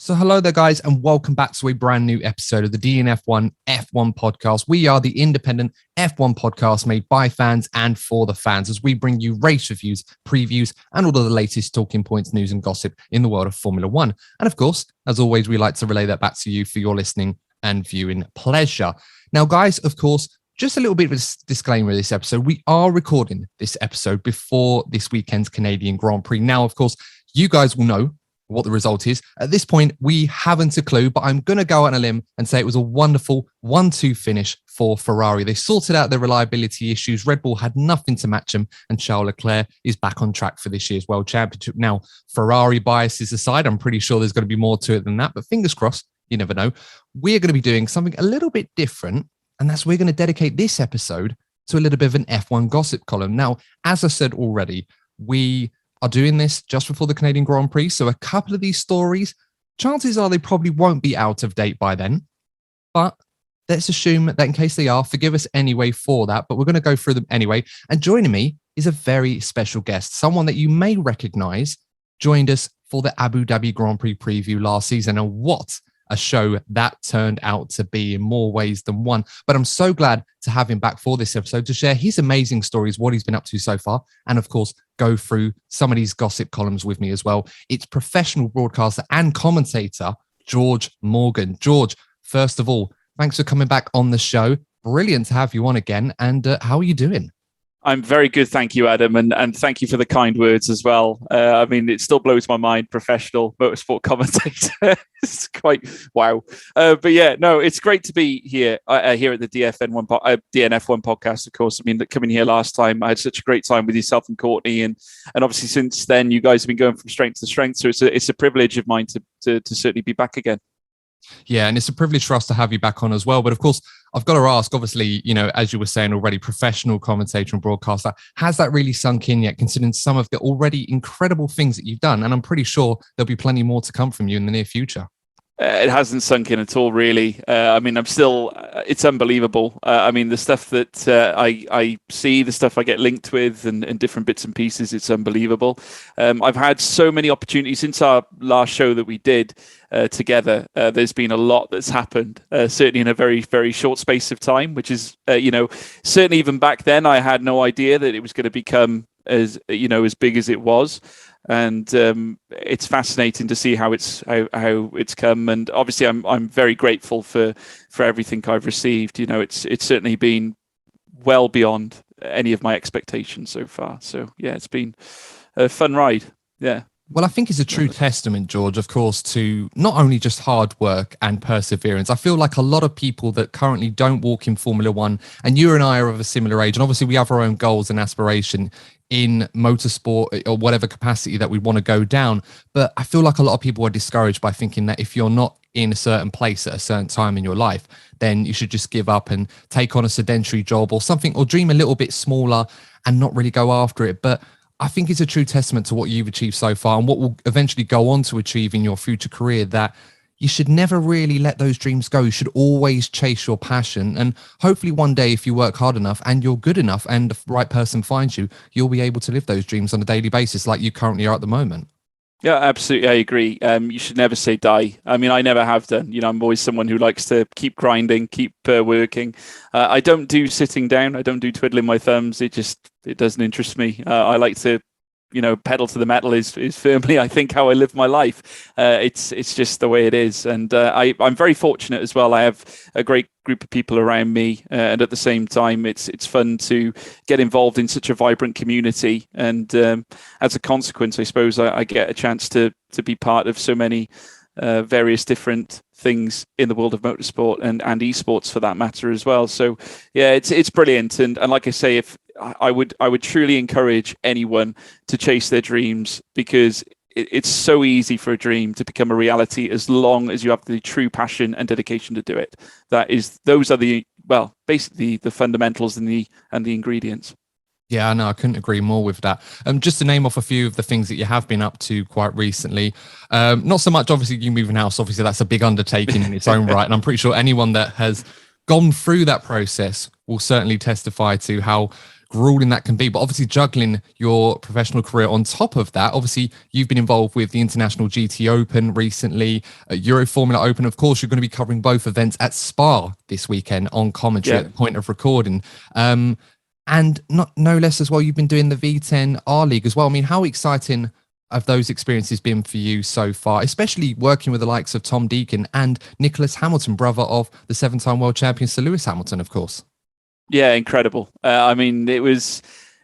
So hello there, guys, and welcome back to a brand new episode of the DNF1 F1 podcast. We are the independent F1 podcast made by fans and for the fans as we bring you race reviews, previews, and all of the latest talking points, news and gossip in the world of Formula One. And of course, as always, we like to relay that back to you for your listening and viewing pleasure. Now, guys, of course, just a little bit of a disclaimer of this episode. We are recording this episode before this weekend's Canadian Grand Prix. Now, of course, you guys will know what the result is. At this point, we haven't a clue, but I'm going to go out on a limb and say it was a wonderful 1-2 finish for Ferrari. They sorted out their reliability issues. Red Bull had nothing to match them, and Charles Leclerc is back on track for this year's World Championship. Now, Ferrari biases aside, I'm pretty sure there's going to be more to it than that, but fingers crossed, you never know. We're going to be doing something a little bit different, and that's we're going to dedicate this episode to a little bit of an F1 gossip column. Now, as I said already, we are doing this just before the Canadian Grand Prix. So a couple of these stories, chances are they probably won't be out of date by then. But let's assume that in case they are, forgive us anyway for that. But we're going to go through them anyway. And joining me is a very special guest, someone that you may recognize, joined us for the Abu Dhabi Grand Prix preview last season. And what a show that turned out to be in more ways than one. But I'm so glad to have him back for this episode to share his amazing stories, what he's been up to so far, and of course, go through some of these gossip columns with me as well. It's professional broadcaster and commentator, George Morgan. George, first of all, thanks for coming back on the show. Brilliant to have you on again. And how are you doing? I'm very good, thank you, Adam, and thank you for the kind words as well. I mean, it still blows my mind, professional motorsport commentator. It's quite wow. But yeah, no, it's great to be here here at the DNF1 podcast, of course. I mean, coming here last time, I had such a great time with yourself and Courtney, and obviously since then, you guys have been going from strength to strength. So it's a privilege of mine to certainly be back again. Yeah, and it's a privilege for us to have you back on as well. But of course, I've got to ask, obviously, you know, as you were saying already, professional commentator and broadcaster, has that really sunk in yet, considering some of the already incredible things that you've done? And I'm pretty sure there'll be plenty more to come from you in the near future. It hasn't sunk in at all, really. I mean, I'm still, it's unbelievable. I mean, the stuff that I see, the stuff I get linked with and different bits and pieces, it's unbelievable. I've had so many opportunities since our last show that we did together. There's been a lot that's happened, certainly in a very, very short space of time, which is, certainly even back then, I had no idea that it was going to become as big as it was. And it's fascinating to see how it's come, and obviously I'm very grateful for everything I've received. You know, it's certainly been well beyond any of my expectations so far. So yeah, it's been a fun ride. Yeah. Well, I think it's a true testament, George, of course, to not only just hard work and perseverance. I feel like a lot of people that currently don't walk in Formula One, and you and I are of a similar age, and obviously we have our own goals and aspiration in motorsport or whatever capacity that we want to go down. But I feel like a lot of people are discouraged by thinking that if you're not in a certain place at a certain time in your life, then you should just give up and take on a sedentary job or something, or dream a little bit smaller and not really go after it. But I think it's a true testament to what you've achieved so far and what will eventually go on to achieve in your future career, that you should never really let those dreams go. You should always chase your passion. And hopefully one day, if you work hard enough and you're good enough and the right person finds you, you'll be able to live those dreams on a daily basis like you currently are at the moment. Yeah, absolutely. I agree. You should never say die. I mean, I never have done. You know, I'm always someone who likes to keep grinding, keep working. I don't do sitting down. I don't do twiddling my thumbs. It doesn't interest me. I like to, pedal to the metal is firmly, I think, how I live my life. It's just the way it is. And I'm very fortunate as well. I have a great group of people around me. And at the same time, it's fun to get involved in such a vibrant community. And as a consequence, I suppose I get a chance to be part of so many various different things in the world of motorsport and esports for that matter as well. So yeah, it's brilliant. And like I say, if I would truly encourage anyone to chase their dreams, because it's so easy for a dream to become a reality as long as you have the true passion and dedication to do it. Those are basically the fundamentals and the ingredients. Yeah, no, I couldn't agree more with that. Just to name off a few of the things that you have been up to quite recently. Not so much, obviously, you moving house. Obviously, that's a big undertaking in its own right. And I'm pretty sure anyone that has gone through that process will certainly testify to how grueling that can be, but obviously juggling your professional career on top of that. Obviously, you've been involved with the International GT Open recently, Euro Formula Open. Of course, you're going to be covering both events at Spa this weekend on commentary at the point of recording. And no less as well, you've been doing the V10 R League as well. I mean, how exciting have those experiences been for you so far, especially working with the likes of Tom Deacon and Nicholas Hamilton, brother of the 7-time world champion Sir Lewis Hamilton, of course? Yeah, incredible. I mean, it was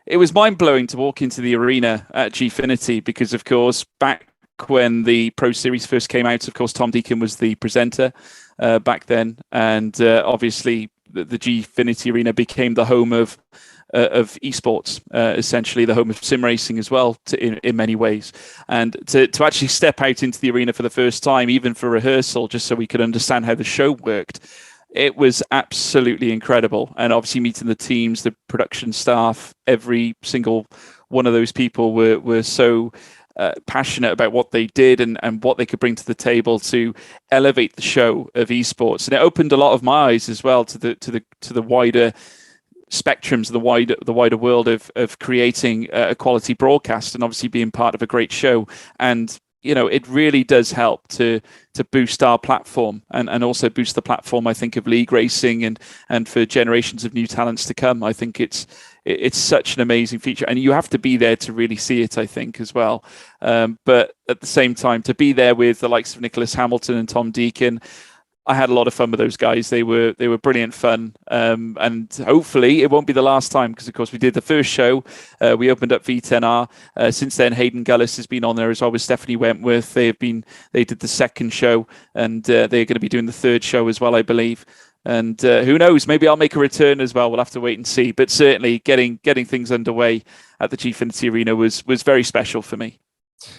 mind-blowing to walk into the arena at Gfinity because, of course, back when the Pro Series first came out, of course, Tom Deacon was the presenter back then. And obviously, the Gfinity arena became the home of esports, essentially the home of sim racing as well in many ways. And to actually step out into the arena for the first time, even for rehearsal, just so we could understand how the show worked, it was absolutely incredible. And obviously meeting the teams, the production staff, every single one of those people were so passionate about what they did and what they could bring to the table to elevate the show of esports. And it opened a lot of my eyes as well to the wider spectrums of the wider world of creating a quality broadcast and obviously being part of a great show. And it really does help to boost our platform and also boost the platform, I think, of league racing and for generations of new talents to come. I think it's such an amazing feature, and you have to be there to really see it, I think, as well. But at the same time, to be there with the likes of Nicholas Hamilton and Tom Deacon, I had a lot of fun with those guys. They were brilliant fun, and hopefully it won't be the last time because, of course, we did the first show. We opened up V10R. Since then, Hayden Gullis has been on there as well with Stephanie Wentworth. They did the second show, and they're going to be doing the third show as well, I believe. And who knows? Maybe I'll make a return as well. We'll have to wait and see. But certainly, getting things underway at the Gfinity Arena was very special for me.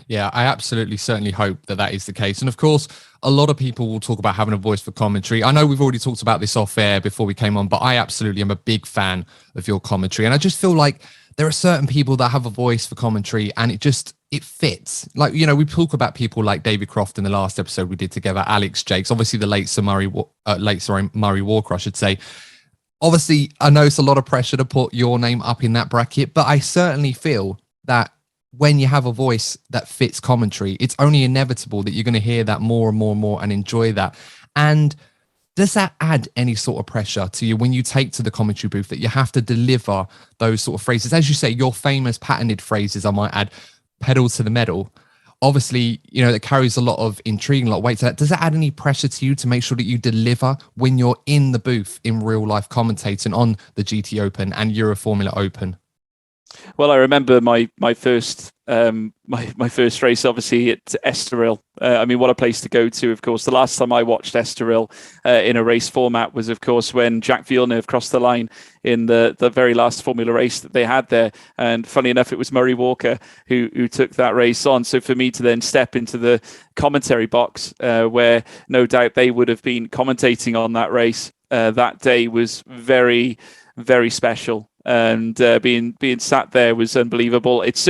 Yeah, I absolutely certainly hope that is the case. And of course, a lot of people will talk about having a voice for commentary. I know we've already talked about this off air before we came on, but I absolutely am a big fan of your commentary. And I just feel like there are certain people that have a voice for commentary and it fits. Like, we talk about people like David Croft in the last episode we did together, Alex Jakes, obviously the late Murray Walker, I should say. Obviously, I know it's a lot of pressure to put your name up in that bracket, but I certainly feel that when you have a voice that fits commentary, it's only inevitable that you're going to hear that more and more and more and enjoy that. And does that add any sort of pressure to you when you take to the commentary booth that you have to deliver those sort of phrases? As you say, your famous patented phrases, I might add, pedal to the metal. Obviously, that carries a lot of intrigue, a lot of weight to that. Does that add any pressure to you to make sure that you deliver when you're in the booth in real life commentating on the GT Open and Euro Formula Open? Well, I remember my first my first race, obviously at Estoril. I mean, what a place to go to! Of course, the last time I watched Estoril in a race format was, of course, when Jacques Villeneuve crossed the line in the very last Formula race that they had there. And funny enough, it was Murray Walker who took that race on. So for me to then step into the commentary box, where no doubt they would have been commentating on that race that day, was very, very special. And being sat there was unbelievable. It's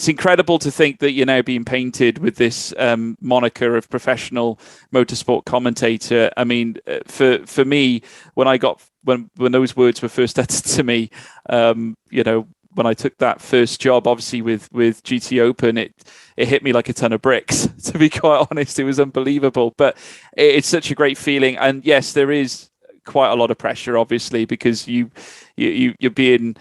incredible to think that you're now being painted with this moniker of professional motorsport commentator. I mean, for me, when those words were first uttered to me, when I took that first job, obviously with GT Open, it hit me like a ton of bricks. To be quite honest, it was unbelievable. But it's such a great feeling, and yes, there is quite a lot of pressure, obviously, because you're being,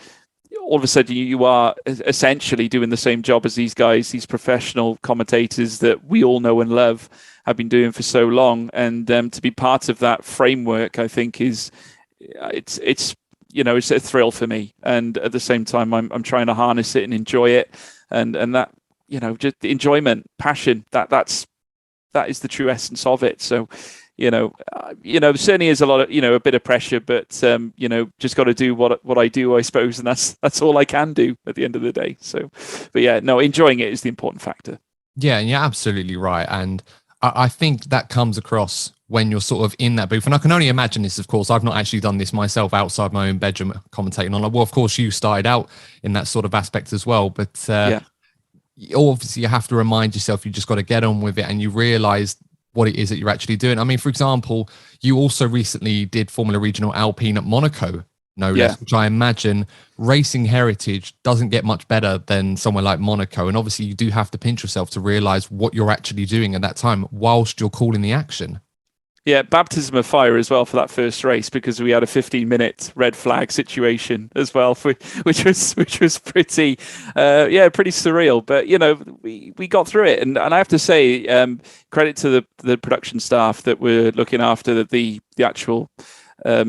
all of a sudden you are essentially doing the same job as these guys, these professional commentators that we all know and love, have been doing for so long, and to be part of that framework, I think it's a thrill for me, and at the same time I'm trying to harness it and enjoy it, and that just the enjoyment, passion, that is the true essence of it. So certainly is a lot of, a bit of pressure, but, just got to do what I do, I suppose. And that's all I can do at the end of the day. So, but yeah, no, enjoying it is the important factor. Yeah. And you're absolutely right. And I think that comes across when you're sort of in that booth. And I can only imagine this, of course, I've not actually done this myself outside my own bedroom commentating on. Well, of course, you started out in that sort of aspect as well, but obviously you have to remind yourself, you just got to get on with it, and you realize what it is that you're actually doing. I mean, for example, you also recently did Formula Regional Alpine at Monaco no less, which I imagine racing heritage doesn't get much better than somewhere like Monaco. And obviously you do have to pinch yourself to realize what you're actually doing at that time whilst you're calling the action. Yeah, baptism of fire as well for that first race, because we had a 15-minute red flag situation as well, which was pretty, pretty surreal. But we got through it, and I have to say, credit to the production staff that were looking after the actual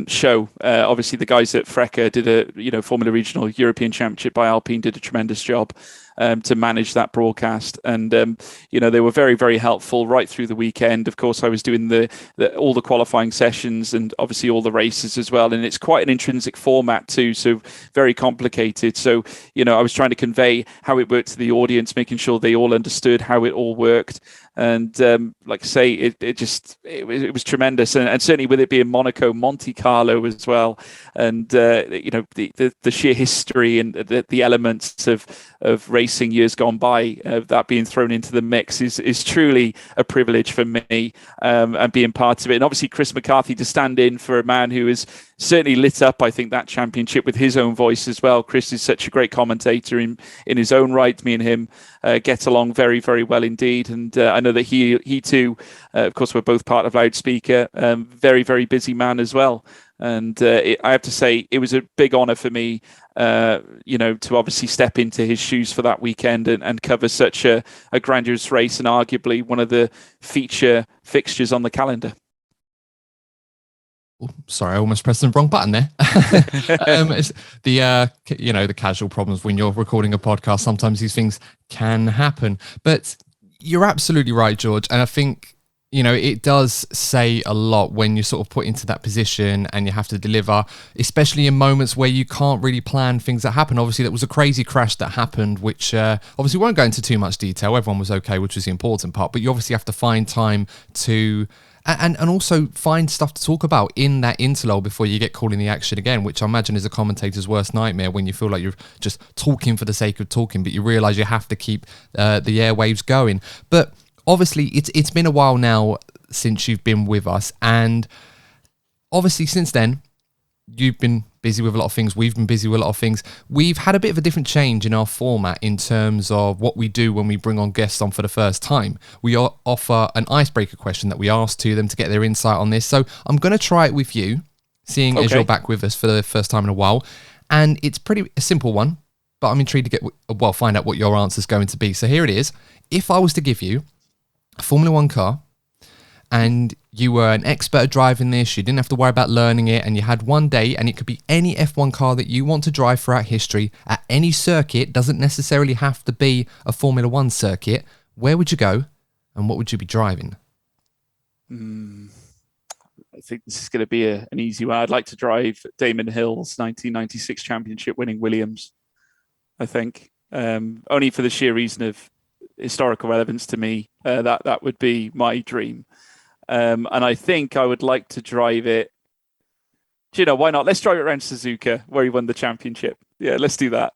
show. Obviously, the guys at Freca did a Formula Regional European Championship by Alpine did a tremendous job to manage that broadcast, and they were very, very helpful right through the weekend. Of course, I was doing all the qualifying sessions and obviously all the races as well, and it's quite an intrinsic format too, so very complicated. So I was trying to convey how it worked to the audience, making sure they all understood how it all worked. And like I say, it was tremendous, and certainly with it being Monaco, Monte Carlo as well, and the sheer history and the elements of racing years gone by, that being thrown into the mix is truly a privilege for me, and being part of it. And obviously Chris McCarthy to stand in for a man who is certainly lit up, I think, that championship with his own voice as well. Chris is such a great commentator in his own right. Me and him get along very, very well indeed. And I know that he too, of course, we're both part of Loudspeaker, very, very busy man as well. And I have to say, it was a big honour for me, to obviously step into his shoes for that weekend and cover such a grandiose race, and arguably one of the feature fixtures on the calendar. Oh, sorry, I almost pressed the wrong button there. It's the casual problems when you're recording a podcast. Sometimes these things can happen, but you're absolutely right, George. And I think, it does say a lot when you're sort of put into that position and you have to deliver, especially in moments where you can't really plan things that happen. Obviously, that was a crazy crash that happened, which obviously won't go into too much detail. Everyone was okay, which was the important part, but you obviously have to find time to and also find stuff to talk about in that interlude before you get called in the action again, which I imagine is a commentator's worst nightmare, when you feel like you're just talking for the sake of talking, but you realise you have to keep the airwaves going. But obviously, it's been a while now since you've been with us, and obviously since then, you've been busy with a lot of things. We've been busy with a lot of things. We've had a bit of a different change in our format in terms of what we do when we bring on guests on for the first time. We offer an icebreaker question that we ask to them to get their insight on this. So I'm going to try it with you, seeing as you're back with us for the first time in a while. And it's a simple one, but I'm intrigued to find out what your answer is going to be. So here it is. If I was to give you a Formula One car, and you were an expert at driving this, you didn't have to worry about learning it, and you had one day, and it could be any F1 car that you want to drive throughout history at any circuit, doesn't necessarily have to be a Formula One circuit, where would you go and what would you be driving? I think this is going to be an easy one. I'd like to drive Damon Hill's 1996 championship winning Williams, I think, only for the sheer reason of historical relevance to me. That would be my dream. And I think I would like to drive it. Why not? Let's drive it around Suzuka, where he won the championship. Yeah, let's do that.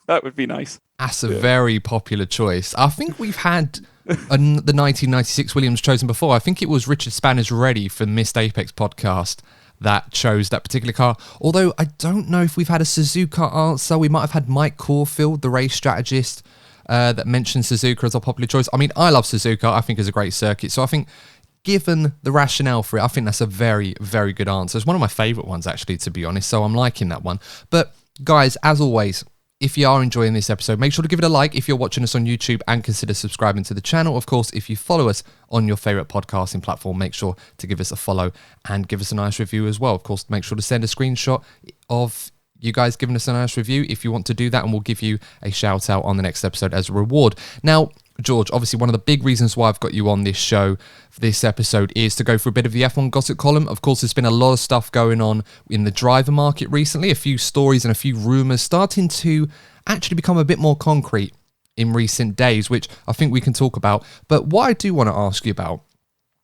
That would be nice. That's a very popular choice. I think we've had the 1996 Williams chosen before. I think it was Richard Spanner's Ready for Missed Apex podcast that chose that particular car. Although I don't know if we've had a Suzuka answer. We might have had Mike Caulfield, the race strategist, that mentioned Suzuka as a popular choice. I mean, I love Suzuka. I think it's a great circuit. So I think, given the rationale for it, I think that's a very, very good answer. It's one of my favourite ones, actually, to be honest. So I'm liking that one. But guys, as always, if you are enjoying this episode, make sure to give it a like if you're watching us on YouTube, and consider subscribing to the channel. Of course, if you follow us on your favourite podcasting platform, make sure to give us a follow and give us a nice review as well. Of course, make sure to send a screenshot of you guys giving us a nice review if you want to do that, and we'll give you a shout out on the next episode as a reward. Now, George, obviously one of the big reasons why I've got you on this show for this episode is to go for a bit of the F1 gossip column. Of course, there's been a lot of stuff going on in the driver market recently, a few stories and a few rumours starting to actually become a bit more concrete in recent days, which I think we can talk about. But what I do want to ask you about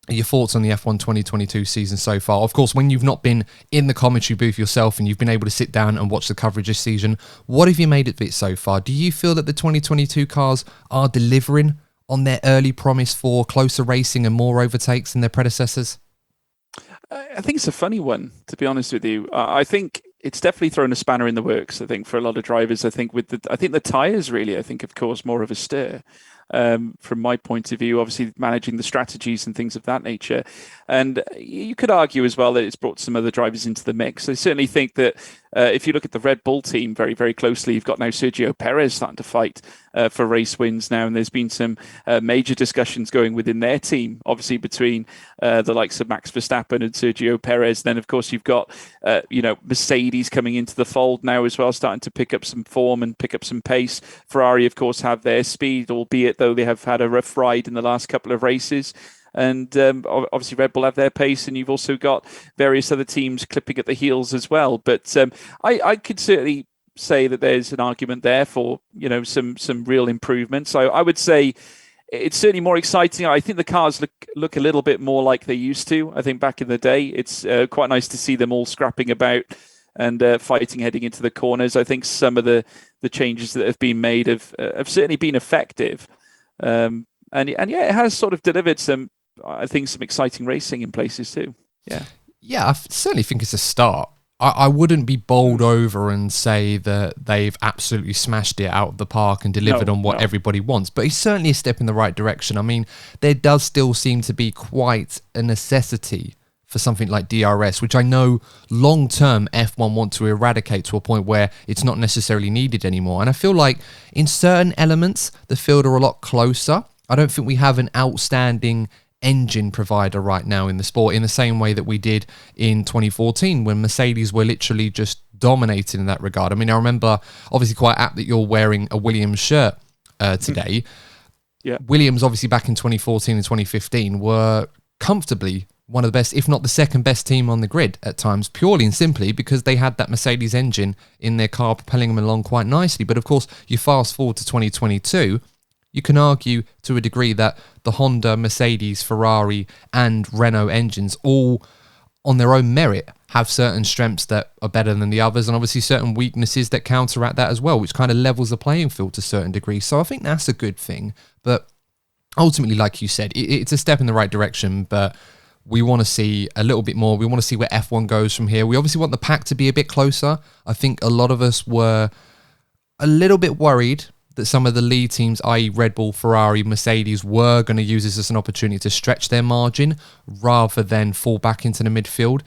are your thoughts on the F1 2022 season so far. Of course, when you've not been in the commentary booth yourself and you've been able to sit down and watch the coverage this season, what have you made of it so far? Do you feel that the 2022 cars are delivering on their early promise for closer racing and more overtakes than their predecessors? I think it's a funny one, to be honest with you. I think it's definitely thrown a spanner in the works, I think, for a lot of drivers. I think the tyres really, I think, have caused more of a stir. From my point of view, obviously managing the strategies and things of that nature. And you could argue as well that it's brought some other drivers into the mix. I certainly think that if you look at the Red Bull team very, very closely, you've got now Sergio Perez starting to fight for race wins now. And there's been some major discussions going within their team, obviously between the likes of Max Verstappen and Sergio Perez. Then, of course, you've got, Mercedes coming into the fold now as well, starting to pick up some form and pick up some pace. Ferrari, of course, have their speed, albeit though they have had a rough ride in the last couple of races. And obviously Red Bull have their pace, and you've also got various other teams clipping at the heels as well. But I could certainly say that there's an argument there for, some real improvements. So I would say it's certainly more exciting. I think the cars look a little bit more like they used to. I think back in the day, it's quite nice to see them all scrapping about and fighting heading into the corners. I think some of the changes that have been made have certainly been effective. And it has sort of delivered some exciting racing in places too. Yeah, I certainly think it's a start. I wouldn't be bowled over and say that they've absolutely smashed it out of the park and delivered on what everybody wants, but it's certainly a step in the right direction. I mean, there does still seem to be quite a necessity for something like DRS, which I know long-term F1 want to eradicate to a point where it's not necessarily needed anymore. And I feel like in certain elements, the field are a lot closer. I don't think we have an outstanding engine provider right now in the sport in the same way that we did in 2014 when Mercedes were literally just dominating in that regard. I mean, I remember, obviously quite apt that you're wearing a Williams shirt today. Yeah. Williams, obviously back in 2014 and 2015, were comfortably one of the best, if not the second best team on the grid at times, purely and simply because they had that Mercedes engine in their car propelling them along quite nicely. But of course, you fast forward to 2022, you can argue to a degree that the Honda, Mercedes, Ferrari and Renault engines all on their own merit have certain strengths that are better than the others, and obviously certain weaknesses that counteract that as well, which kind of levels the playing field to a certain degree. So I think that's a good thing. But ultimately, like you said, it's a step in the right direction, but we want to see a little bit more. We want to see where F1 goes from here. We obviously want the pack to be a bit closer. I think a lot of us were a little bit worried that some of the lead teams, i.e. Red Bull, Ferrari, Mercedes, were going to use this as an opportunity to stretch their margin rather than fall back into the midfield.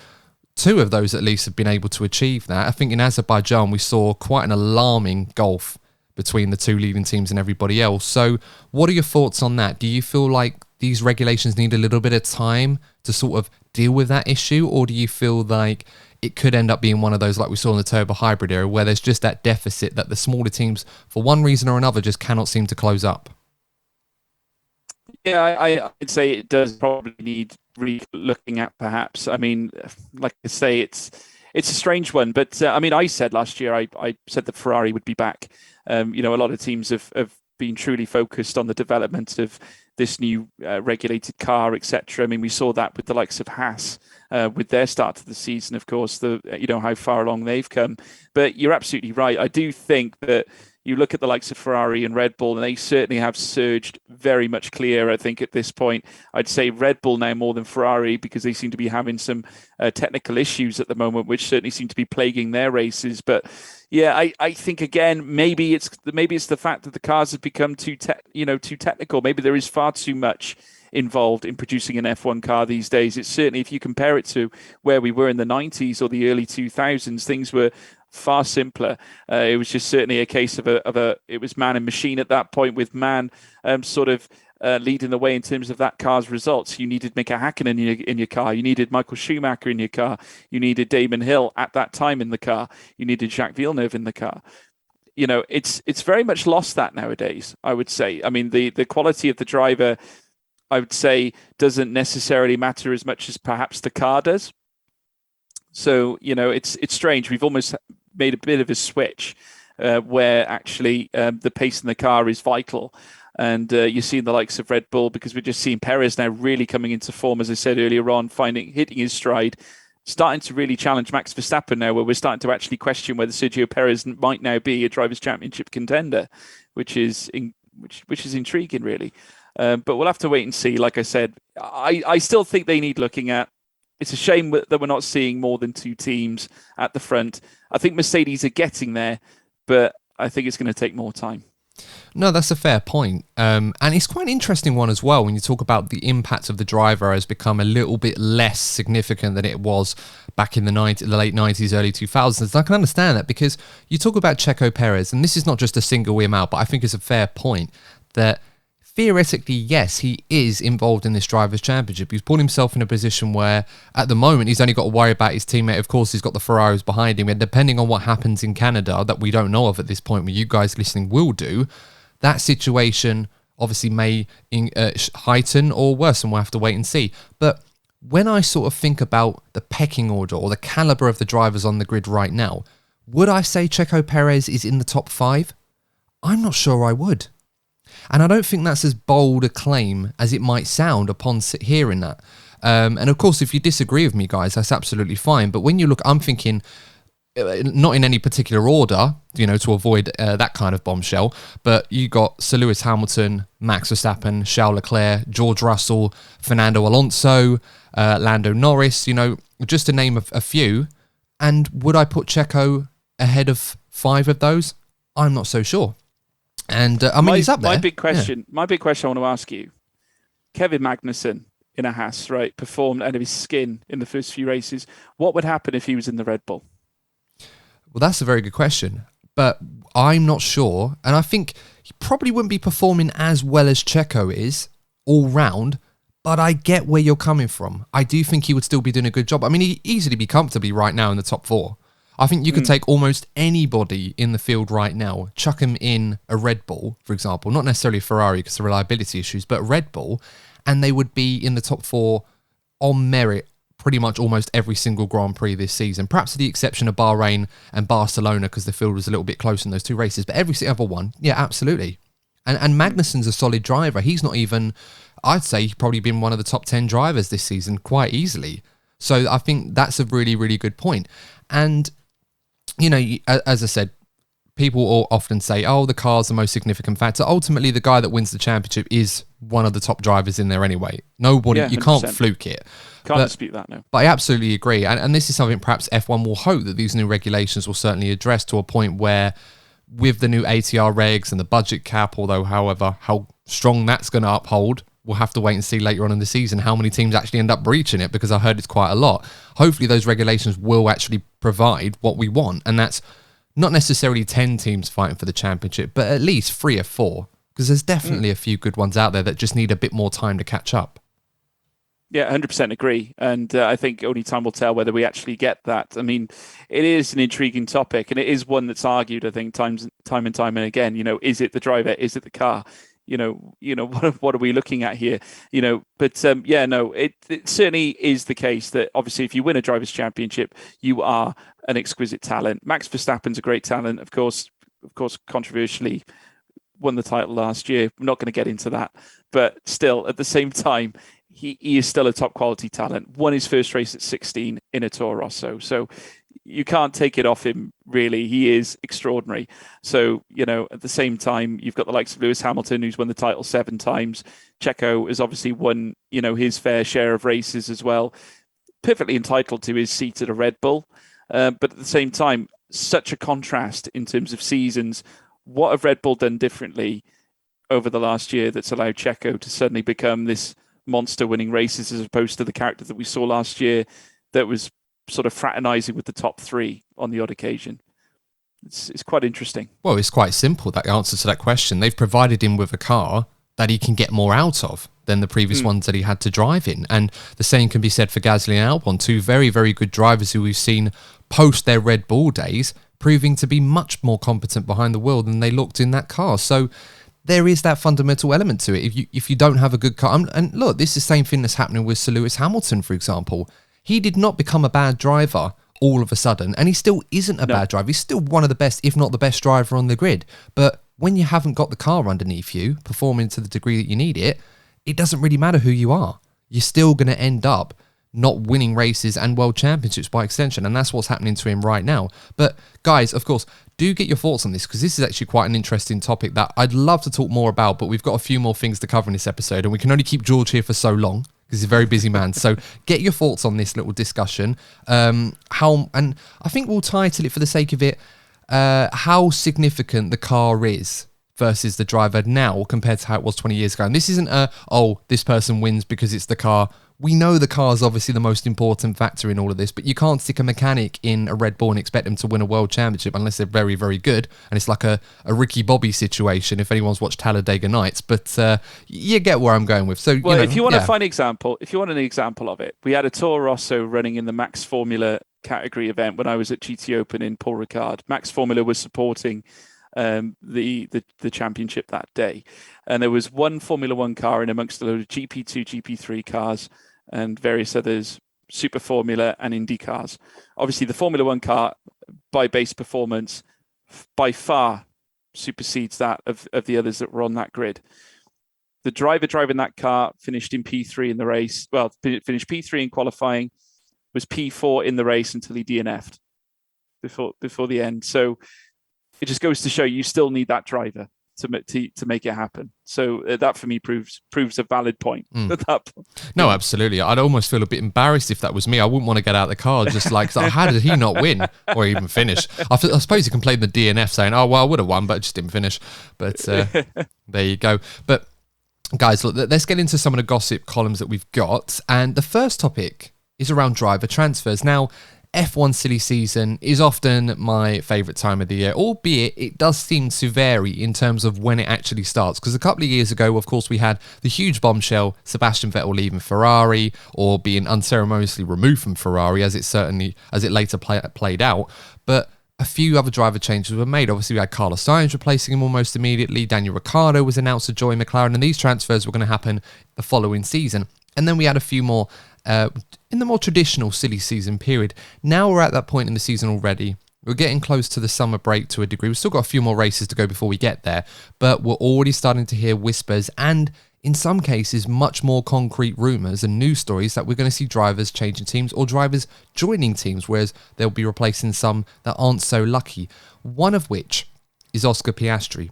Two of those at least have been able to achieve that. I think in Azerbaijan we saw quite an alarming gulf between the two leading teams and everybody else. So what are your thoughts on that? Do you feel like these regulations need a little bit of time to sort of deal with that issue, or do you feel like it could end up being one of those like we saw in the turbo hybrid era where there's just that deficit that the smaller teams, for one reason or another, just cannot seem to close up? Yeah, I'd say it does probably need looking at, perhaps. I mean, like I say, it's a strange one, but I mean, I said last year, I said that Ferrari would be back. A lot of teams have been truly focused on the development of this new regulated car, etc. I mean, we saw that with the likes of Haas with their start to the season, of course, how far along they've come. But you're absolutely right. I do think that you look at the likes of Ferrari and Red Bull, and they certainly have surged very much clear, I think, at this point. I'd say Red Bull now more than Ferrari because they seem to be having some technical issues at the moment, which certainly seem to be plaguing their races. But yeah, I think, again, maybe it's the fact that the cars have become too technical. Maybe there is far too much involved in producing an F1 car these days. It's certainly, if you compare it to where we were in the 90s or the early 2000s, things were far simpler. It was just certainly a case of it was man and machine at that point, with man leading the way in terms of that car's results. You needed Mika Hakkinen in your car. You needed Michael Schumacher in your car. You needed Damon Hill at that time in the car. You needed Jacques Villeneuve in the car. It's very much lost that nowadays, I would say. I mean, the quality of the driver, I would say, doesn't necessarily matter as much as perhaps the car does. So, it's strange. We've almost made a bit of a switch where actually the pace in the car is vital. And you're seeing the likes of Red Bull, because we're just seeing Perez now really coming into form, as I said earlier on, hitting his stride, starting to really challenge Max Verstappen now, where we're starting to actually question whether Sergio Perez might now be a Drivers' Championship contender, which is intriguing, really. But we'll have to wait and see. Like I said, I still think they need looking at. it's a shame that we're not seeing more than 2 teams at the front. I think Mercedes are getting there, but I think it's going to take more time. No, that's a fair point. And it's quite an interesting one as well when you talk about the impact of the driver has become a little bit less significant than it was back in the late 90s, early 2000s. And I can understand that because you talk about Checo Perez, and this is not just a single him out, but I think it's a fair point that theoretically, yes, he is involved in this Drivers' Championship. He's put himself in a position where, at the moment, he's only got to worry about his teammate. Of course, he's got the Ferraris behind him, and depending on what happens in Canada, that we don't know of at this point, but you guys listening will do, that situation obviously may heighten or worsen. We'll have to wait and see. But when I sort of think about the pecking order or the caliber of the drivers on the grid right now, would I say Checo Perez is in the top 5? I'm not sure I would. And I don't think that's as bold a claim as it might sound upon hearing that. And of course, if you disagree with me, guys, that's absolutely fine. But when you look, I'm thinking, not in any particular order, to avoid that kind of bombshell, but you got Sir Lewis Hamilton, Max Verstappen, Charles Leclerc, George Russell, Fernando Alonso, Lando Norris, just to name a few. And would I put Checo ahead of 5 of those? I'm not so sure. And he's up there. My big question I want to ask you, Kevin Magnussen in a Haas, right, performed out of his skin in the first few races. What would happen if he was in the Red Bull? Well, that's a very good question, but I'm not sure. And I think he probably wouldn't be performing as well as Checo is all round, but I get where you're coming from. I do think he would still be doing a good job. I mean, he'd easily be comfortably right now in the top 4. I think you could take almost anybody in the field right now, chuck him in a Red Bull, for example, not necessarily Ferrari because of reliability issues, but Red Bull, and they would be in the top 4 on merit pretty much almost every single Grand Prix this season, perhaps with the exception of Bahrain and Barcelona because the field was a little bit closer in those 2 races, but every other one, yeah, absolutely. And Magnussen's a solid driver. He's not even, I'd say he's probably been one of the top 10 drivers this season quite easily. So I think that's a really, really good point. And as I said, people will often say, oh, the car's the most significant factor. Ultimately, the guy that wins the championship is one of the top drivers in there anyway. Nobody, you can't fluke it. Can't dispute that, no. But I absolutely agree. And this is something perhaps F1 will hope that these new regulations will certainly address to a point where with the new ATR regs and the budget cap, however, how strong that's going to uphold, we'll have to wait and see later on in the season how many teams actually end up breaching it, because I heard it's quite a lot. Hopefully those regulations will actually provide what we want, and that's not necessarily 10 teams fighting for the championship, but at least 3 or 4, because there's definitely a few good ones out there that just need a bit more time to catch up. Yeah, 100% agree. And I think only time will tell whether we actually get that. I mean, it is an intriguing topic, and it is one that's argued, I think, time and time again. Is it the driver? Is it the car? What are we looking at here? It certainly is the case that obviously if you win a Drivers' Championship, you are an exquisite talent. Max Verstappen's a great talent, of course, controversially won the title last year. I'm not going to get into that, but still, at the same time, he is still a top quality talent. Won his first race at 16 in a Toro Rosso. So you can't take it off him, really. He is extraordinary. So, at the same time, you've got the likes of Lewis Hamilton, who's won the title 7 times. Checo has obviously won, his fair share of races as well. Perfectly entitled to his seat at a Red Bull. But at the same time, such a contrast in terms of seasons. What have Red Bull done differently over the last year that's allowed Checo to suddenly become this monster winning races, as opposed to the character that we saw last year that was sort of fraternizing with the top 3 on the odd occasion? It's quite interesting. Well, it's quite simple, that answer to that question. They've provided him with a car that he can get more out of than the previous ones that he had to drive in. And the same can be said for Gasly and Albon, 2 very, very good drivers who we've seen post their Red Bull days proving to be much more competent behind the wheel than they looked in that car. So there is that fundamental element to it. If you don't have a good car, and look, this is the same thing that's happening with Sir Lewis Hamilton, for example. He did not become a bad driver all of a sudden, and he still isn't a bad driver. He's still one of the best, if not the best driver on the grid. But when you haven't got the car underneath you, performing to the degree that you need it, it doesn't really matter who you are. You're still going to end up not winning races and world championships by extension, and that's what's happening to him right now. But guys, of course, do get your thoughts on this, because this is actually quite an interesting topic that I'd love to talk more about, but we've got a few more things to cover in this episode, and we can only keep George here for so long, because he's a very busy man. So get your thoughts on this little discussion. And I think we'll title it, for the sake of it, how significant the car is versus the driver now compared to how it was 20 years ago. And this isn't this person wins because it's the car. We know the car is obviously the most important factor in all of this, but you can't stick a mechanic in a Red Bull and expect them to win a world championship unless they're very, very good. And it's like a Ricky Bobby situation, if anyone's watched Talladega Nights. But you get where I'm going with. So, well, if you want to find an example, of it, we had a Toro Rosso running in the Max Formula category event when I was at GT Open in Paul Ricard. Max Formula was supporting the championship that day, and there was one Formula One car in amongst a load of GP2, GP3 cars and various others, Super Formula and Indy cars. Obviously, the Formula One car, by base performance, by far supersedes that of the others that were on that grid. The driver driving that car finished in P3 in the race. Well, finished P3 in qualifying, was P4 in the race until he DNF'd before the end. So it just goes to show you still need that driver to make it happen. So that for me proves a valid point at that point. No, absolutely. I'd almost feel a bit embarrassed if that was me. I wouldn't want to get out of the car just like, how did he not win or even finish? I suppose you can play the DNF saying, oh, well, I would have won, but I just didn't finish. But there you go. But guys, look, let's get into some of the gossip columns that we've got. And the first topic is around driver transfers. Now, F1 silly season is often my favourite time of the year, albeit it does seem to vary in terms of when it actually starts. Because a couple of years ago, of course, we had the huge bombshell, Sebastian Vettel leaving Ferrari or being unceremoniously removed from Ferrari, as it later played out. But a few other driver changes were made. Obviously, we had Carlos Sainz replacing him almost immediately. Daniel Ricciardo was announced to join McLaren, and these transfers were going to happen the following season. And then we had a few more in the more traditional silly season period. Now we're at that point in the season already. We're getting close to the summer break to a degree. We've still got a few more races to go before we get there, but we're already starting to hear whispers and, in some cases, much more concrete rumours and news stories that we're going to see drivers changing teams or drivers joining teams, whereas they'll be replacing some that aren't so lucky. One of which is Oscar Piastri.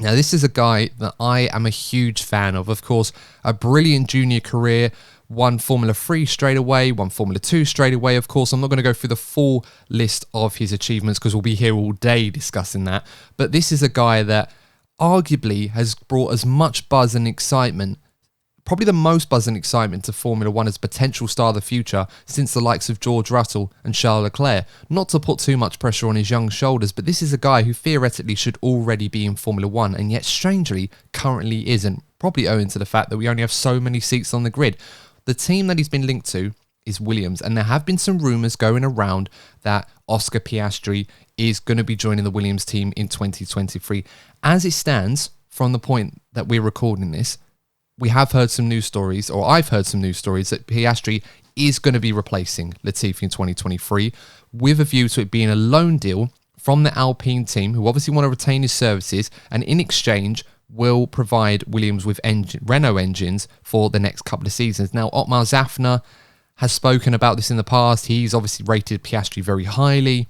Now, this is a guy that I am a huge fan of. Of course, a brilliant junior career, won Formula 3 straight away, won Formula 2 straight away. Of course, I'm not going to go through the full list of his achievements because we'll be here all day discussing that. But this is a guy that arguably has brought as much buzz and excitement, probably the most buzz and excitement to Formula 1 as potential star of the future since the likes of George Russell and Charles Leclerc. Not to put too much pressure on his young shoulders, but this is a guy who theoretically should already be in Formula 1 and yet strangely currently isn't, probably owing to the fact that we only have so many seats on the grid. The team that he's been linked to is Williams, and there have been some rumours going around that Oscar Piastri is going to be joining the Williams team in 2023. As it stands, from the point that we're recording this, we have heard some news stories, or I've heard some news stories, that Piastri is going to be replacing Latifi in 2023, with a view to it being a loan deal from the Alpine team, who obviously want to retain his services, and in exchange will provide Williams with Renault engines for the next couple of seasons. Now, Otmar Zafner has spoken about this in the past. He's obviously rated Piastri very highly.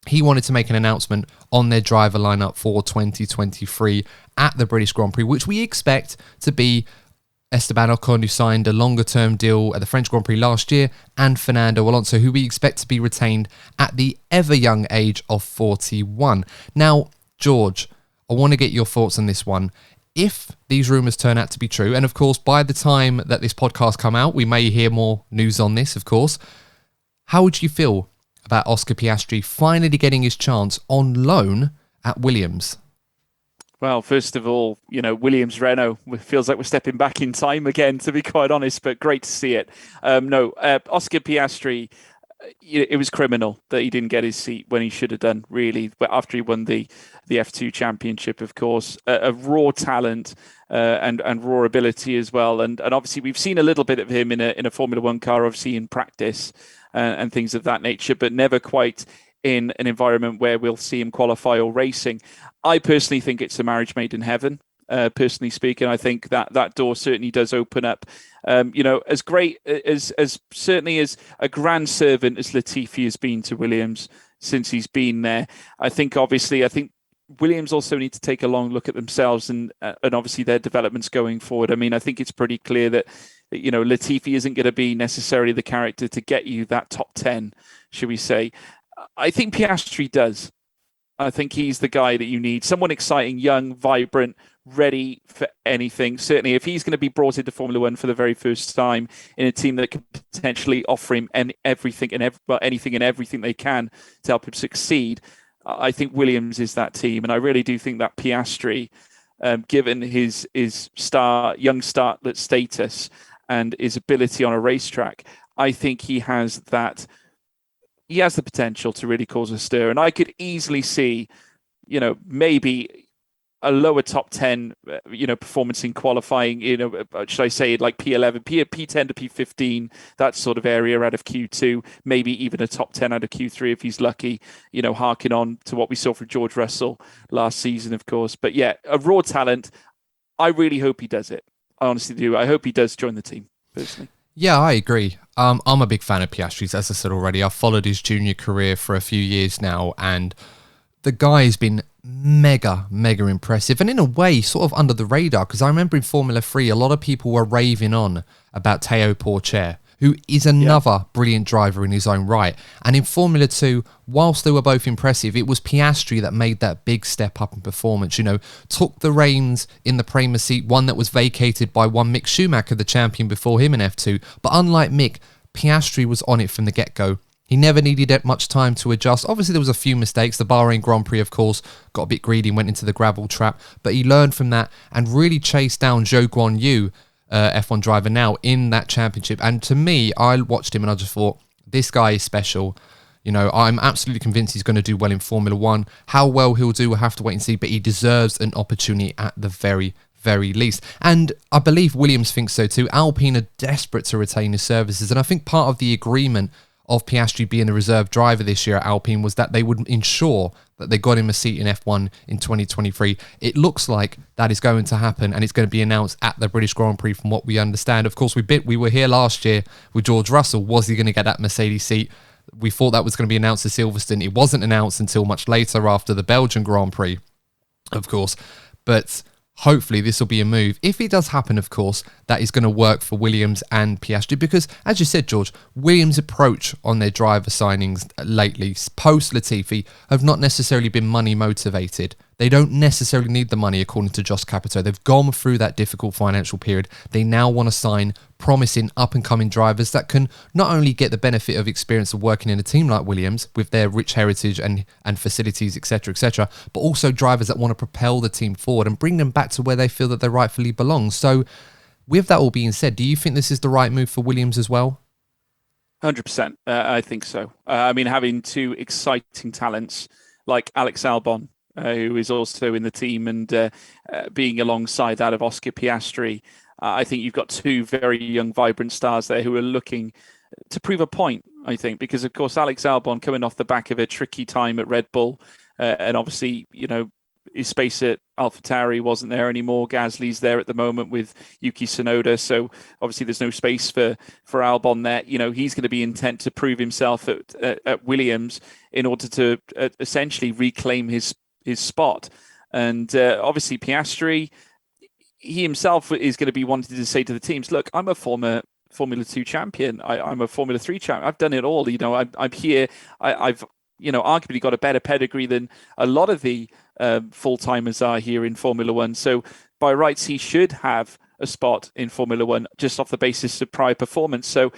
He wanted to make an announcement on their driver lineup for 2023 at the British Grand Prix, which we expect to be Esteban Ocon, who signed a longer-term deal at the French Grand Prix last year, and Fernando Alonso, who we expect to be retained at the ever-young age of 41. Now, George, I want to get your thoughts on this one. If these rumours turn out to be true, and of course, by the time that this podcast come out, we may hear more news on this, of course, how would you feel about Oscar Piastri finally getting his chance on loan at Williams? Well, first of all, Williams Renault, it feels like we're stepping back in time again, to be quite honest, but great to see it. Oscar Piastri, it was criminal that he didn't get his seat when he should have done, really, but after he won the F2 championship, of course. A raw talent and raw ability as well. And obviously, we've seen a little bit of him in a Formula One car, obviously in practice and things of that nature, but never quite in an environment where we'll see him qualify or racing. I personally think it's a marriage made in heaven. Personally speaking, I think that door certainly does open up. As great as certainly as a grand servant as Latifi has been to Williams since he's been there. I think Williams also need to take a long look at themselves and obviously their developments going forward. I mean, I think it's pretty clear that, Latifi isn't going to be necessarily the character to get you that top 10, should we say. I think Piastri does. I think he's the guy that you need. Someone exciting, young, vibrant, ready for anything. Certainly, if he's going to be brought into Formula One for the very first time in a team that can potentially offer him anything and everything they can to help him succeed, I think Williams is that team. And I really do think that Piastri, given his young startlet status and his ability on a racetrack, I think he has the potential to really cause a stir. And I could easily see, maybe a lower top 10, performance in qualifying, should I say like P11, P10 to P15, that sort of area out of Q2, maybe even a top 10 out of Q3 if he's lucky, harking on to what we saw from George Russell last season, of course. But yeah, a raw talent. I really hope he does it. I honestly do. I hope he does join the team, personally. Yeah, I agree. I'm a big fan of Piastri's, as I said already. I've followed his junior career for a few years now, and the guy has been mega impressive, and in a way sort of under the radar, because I remember in Formula 3 a lot of people were raving on about Théo Pourchaire, who is another brilliant driver in his own right. And in Formula 2, whilst they were both impressive, it was Piastri that made that big step up in performance, took the reins in the Prema seat, one that was vacated by one Mick Schumacher, the champion before him in F2. But unlike Mick, Piastri was on it from the get-go. He never needed that much time to adjust. Obviously, there was a few mistakes. The Bahrain Grand Prix, of course, got a bit greedy and went into the gravel trap. But he learned from that and really chased down Zhou Guanyu, F1 driver now, in that championship. And to me, I watched him and I just thought, this guy is special. I'm absolutely convinced he's going to do well in Formula 1. How well he'll do, we'll have to wait and see. But he deserves an opportunity at the very least. And I believe Williams thinks so too. Alpine are desperate to retain his services. And I think part of the agreement of Piastri being a reserve driver this year at Alpine was that they would ensure that they got him a seat in F1 in 2023. It looks like that is going to happen, and it's going to be announced at the British Grand Prix from what we understand. Of course, we were here last year with George Russell. Was he going to get that Mercedes seat? We thought that was going to be announced at Silverstone. It wasn't announced until much later after the Belgian Grand Prix, of course. But hopefully this will be a move. If it does happen, of course, that is going to work for Williams and Piastri, because, as you said, George, Williams' approach on their driver signings lately, post Latifi, have not necessarily been money motivated. They don't necessarily need the money, according to Josh Capito. They've gone through that difficult financial period. They now want to sign promising up-and-coming drivers that can not only get the benefit of experience of working in a team like Williams with their rich heritage and facilities, etc., but also drivers that want to propel the team forward and bring them back to where they feel that they rightfully belong. So, with that all being said, do you think this is the right move for Williams as well? 100%. I think so. Having two exciting talents like Alex Albon, who is also in the team, and being alongside that of Oscar Piastri, I think you've got two very young, vibrant stars there who are looking to prove a point, I think, because, of course, Alex Albon coming off the back of a tricky time at Red Bull, and obviously, his space at AlphaTauri wasn't there anymore. Gasly's there at the moment with Yuki Tsunoda, so obviously there's no space for Albon there. He's going to be intent to prove himself at Williams in order to essentially reclaim his spot. And obviously Piastri, he himself is going to be wanting to say to the teams, look, I'm a former Formula 2 champion. I'm a Formula 3 champion. I've done it all. I'm here. I've arguably got a better pedigree than a lot of the full-timers are here in Formula 1. So by rights, he should have a spot in Formula 1 just off the basis of prior performance. So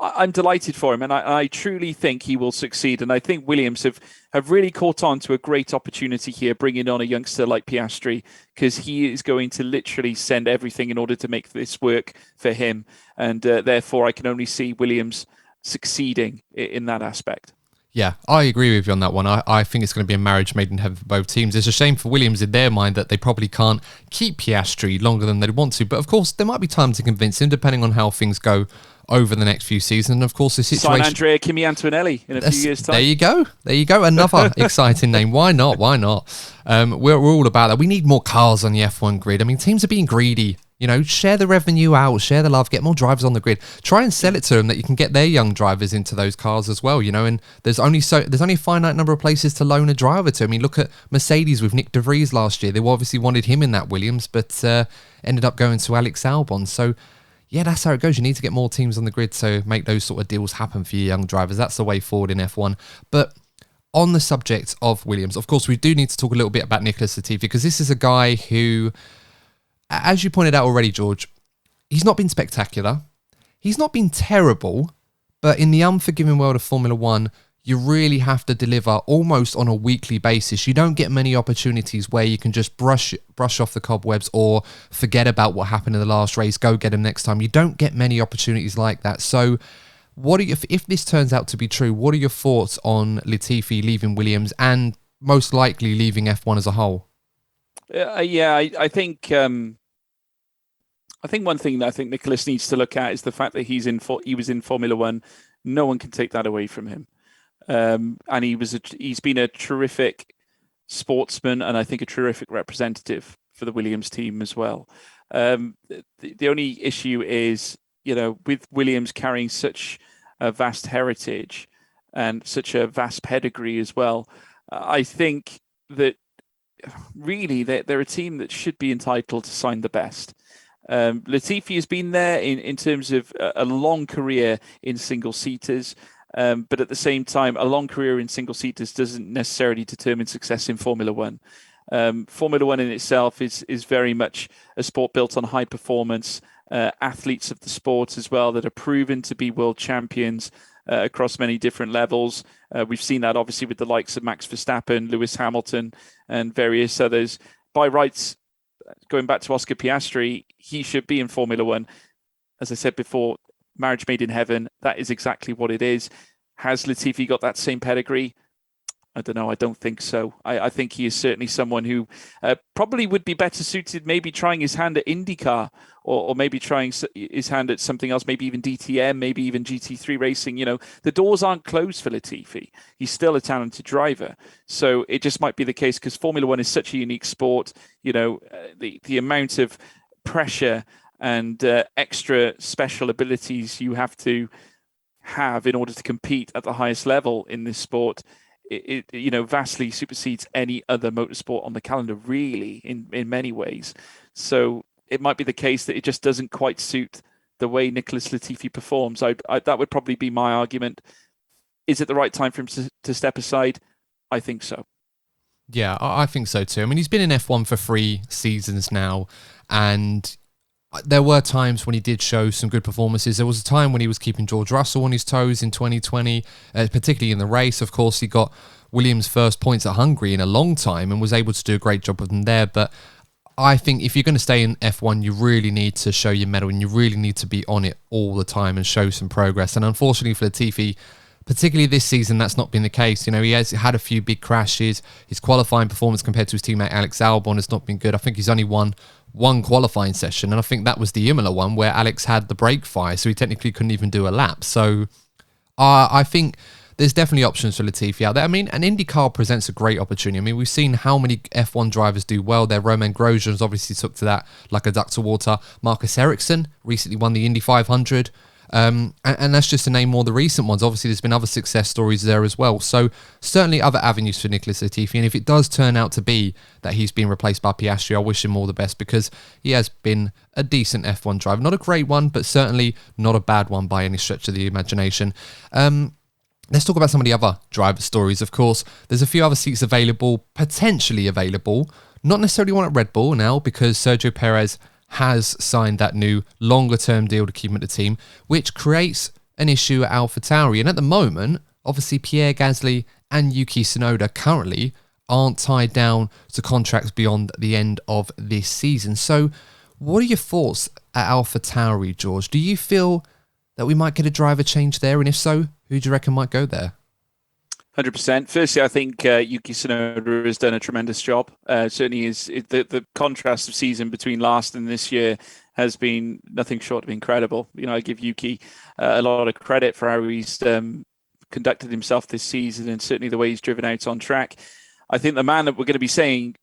I'm delighted for him, and I truly think he will succeed. And I think Williams have really caught on to a great opportunity here, bringing on a youngster like Piastri, because he is going to literally send everything in order to make this work for him. And therefore, I can only see Williams succeeding in that aspect. Yeah, I agree with you on that one. I think it's going to be a marriage made in heaven for both teams. It's a shame for Williams in their mind that they probably can't keep Piastri longer than they'd want to. But of course, there might be time to convince him, depending on how things go over the next few seasons. And of course, the situation... Sign Andrea Kimi Antonelli in a few years' time. There you go. Another exciting name. Why not? We're all about that. We need more cars on the F1 grid. Teams are being greedy share the revenue out, share the love, get more drivers on the grid. Try and sell it to them that you can get their young drivers into those cars as well, and there's only a finite number of places to loan a driver to. I mean, look at Mercedes with Nick De Vries last year. They obviously wanted him in that Williams, but ended up going to Alex Albon. So, yeah, that's how it goes. You need to get more teams on the grid to make those sort of deals happen for your young drivers. That's the way forward in F1. But on the subject of Williams, of course, we do need to talk a little bit about Nicholas Latifi, because this is a guy who, as you pointed out already, George, he's not been spectacular. He's not been terrible, but in the unforgiving world of Formula One, you really have to deliver almost on a weekly basis. You don't get many opportunities where you can just brush off the cobwebs or forget about what happened in the last race, go get him next time. You don't get many opportunities like that. So if this turns out to be true, what are your thoughts on Latifi leaving Williams and most likely leaving F1 as a whole? I think one thing that I think Nicholas needs to look at is the fact that he was in Formula One. No one can take that away from him. And he's been a terrific sportsman, and I think a terrific representative for the Williams team as well. The only issue is, with Williams carrying such a vast heritage and such a vast pedigree as well, I think that really they're a team that should be entitled to sign the best. Latifi has been there in terms of a long career in single-seaters. But at the same time, a long career in single-seaters doesn't necessarily determine success in Formula One. Formula One in itself is very much a sport built on high performance, athletes of the sport as well that are proven to be world champions across many different levels. We've seen that obviously with the likes of Max Verstappen, Lewis Hamilton, and various others. By rights, going back to Oscar Piastri, he should be in Formula One. As I said before, marriage made in heaven. That is exactly what it is. Has Latifi got that same pedigree? I don't know. I don't think so. I think he is certainly someone who probably would be better suited, maybe trying his hand at IndyCar or maybe trying his hand at something else, maybe even DTM, maybe even GT3 racing. The doors aren't closed for Latifi. He's still a talented driver. So it just might be the case because Formula One is such a unique sport. The amount of pressure and extra special abilities you have to have in order to compete at the highest level in this sport, it vastly supersedes any other motorsport on the calendar, really, in many ways. So it might be the case that it just doesn't quite suit the way Nicholas Latifi performs. That would probably be my argument. Is it the right time for him to step aside? I think so. Yeah, I think so too. I mean, he's been in F1 for 3 seasons now, and there were times when he did show some good performances. There was a time when he was keeping George Russell on his toes in 2020, particularly in the race. Of course, he got Williams' first points at Hungary in a long time and was able to do a great job with them there. But I think if you're going to stay in F1, you really need to show your mettle and you really need to be on it all the time and show some progress. And unfortunately for Latifi, particularly this season, that's not been the case. He has had a few big crashes. His qualifying performance compared to his teammate Alex Albon has not been good. I think he's only won one qualifying session, and I think that was the Imola one where Alex had the brake fire, so he technically couldn't even do a lap. So I think there's definitely options for Latifi out there. I mean, an IndyCar presents a great opportunity. I mean, we've seen how many F1 drivers do well there. Romain Grosjean's obviously took to that like a duck to water. Marcus Ericsson recently won the Indy 500. And that's just to name more of the recent ones. Obviously, there's been other success stories there as well. So certainly other avenues for Nicholas Latifi. And if it does turn out to be that he's been replaced by Piastri, I wish him all the best because he has been a decent F1 driver. Not a great one, but certainly not a bad one by any stretch of the imagination. Let's talk about some of the other driver stories. Of course, there's a few other seats available, potentially available. Not necessarily one at Red Bull now because Sergio Perez has signed that new longer-term deal to keep him at the team, which creates an issue at AlphaTauri. And at the moment, obviously Pierre Gasly and Yuki Tsunoda currently aren't tied down to contracts beyond the end of this season. So what are your thoughts at AlphaTauri, George? Do you feel that we might get a driver change there? And if so, who do you reckon might go there? 100%. Firstly, I think Yuki Tsunoda has done a tremendous job. Certainly, the contrast of season between last and this year has been nothing short of incredible. I give Yuki a lot of credit for how he's conducted himself this season and certainly the way he's driven out on track. I think the man that we're going to be saying,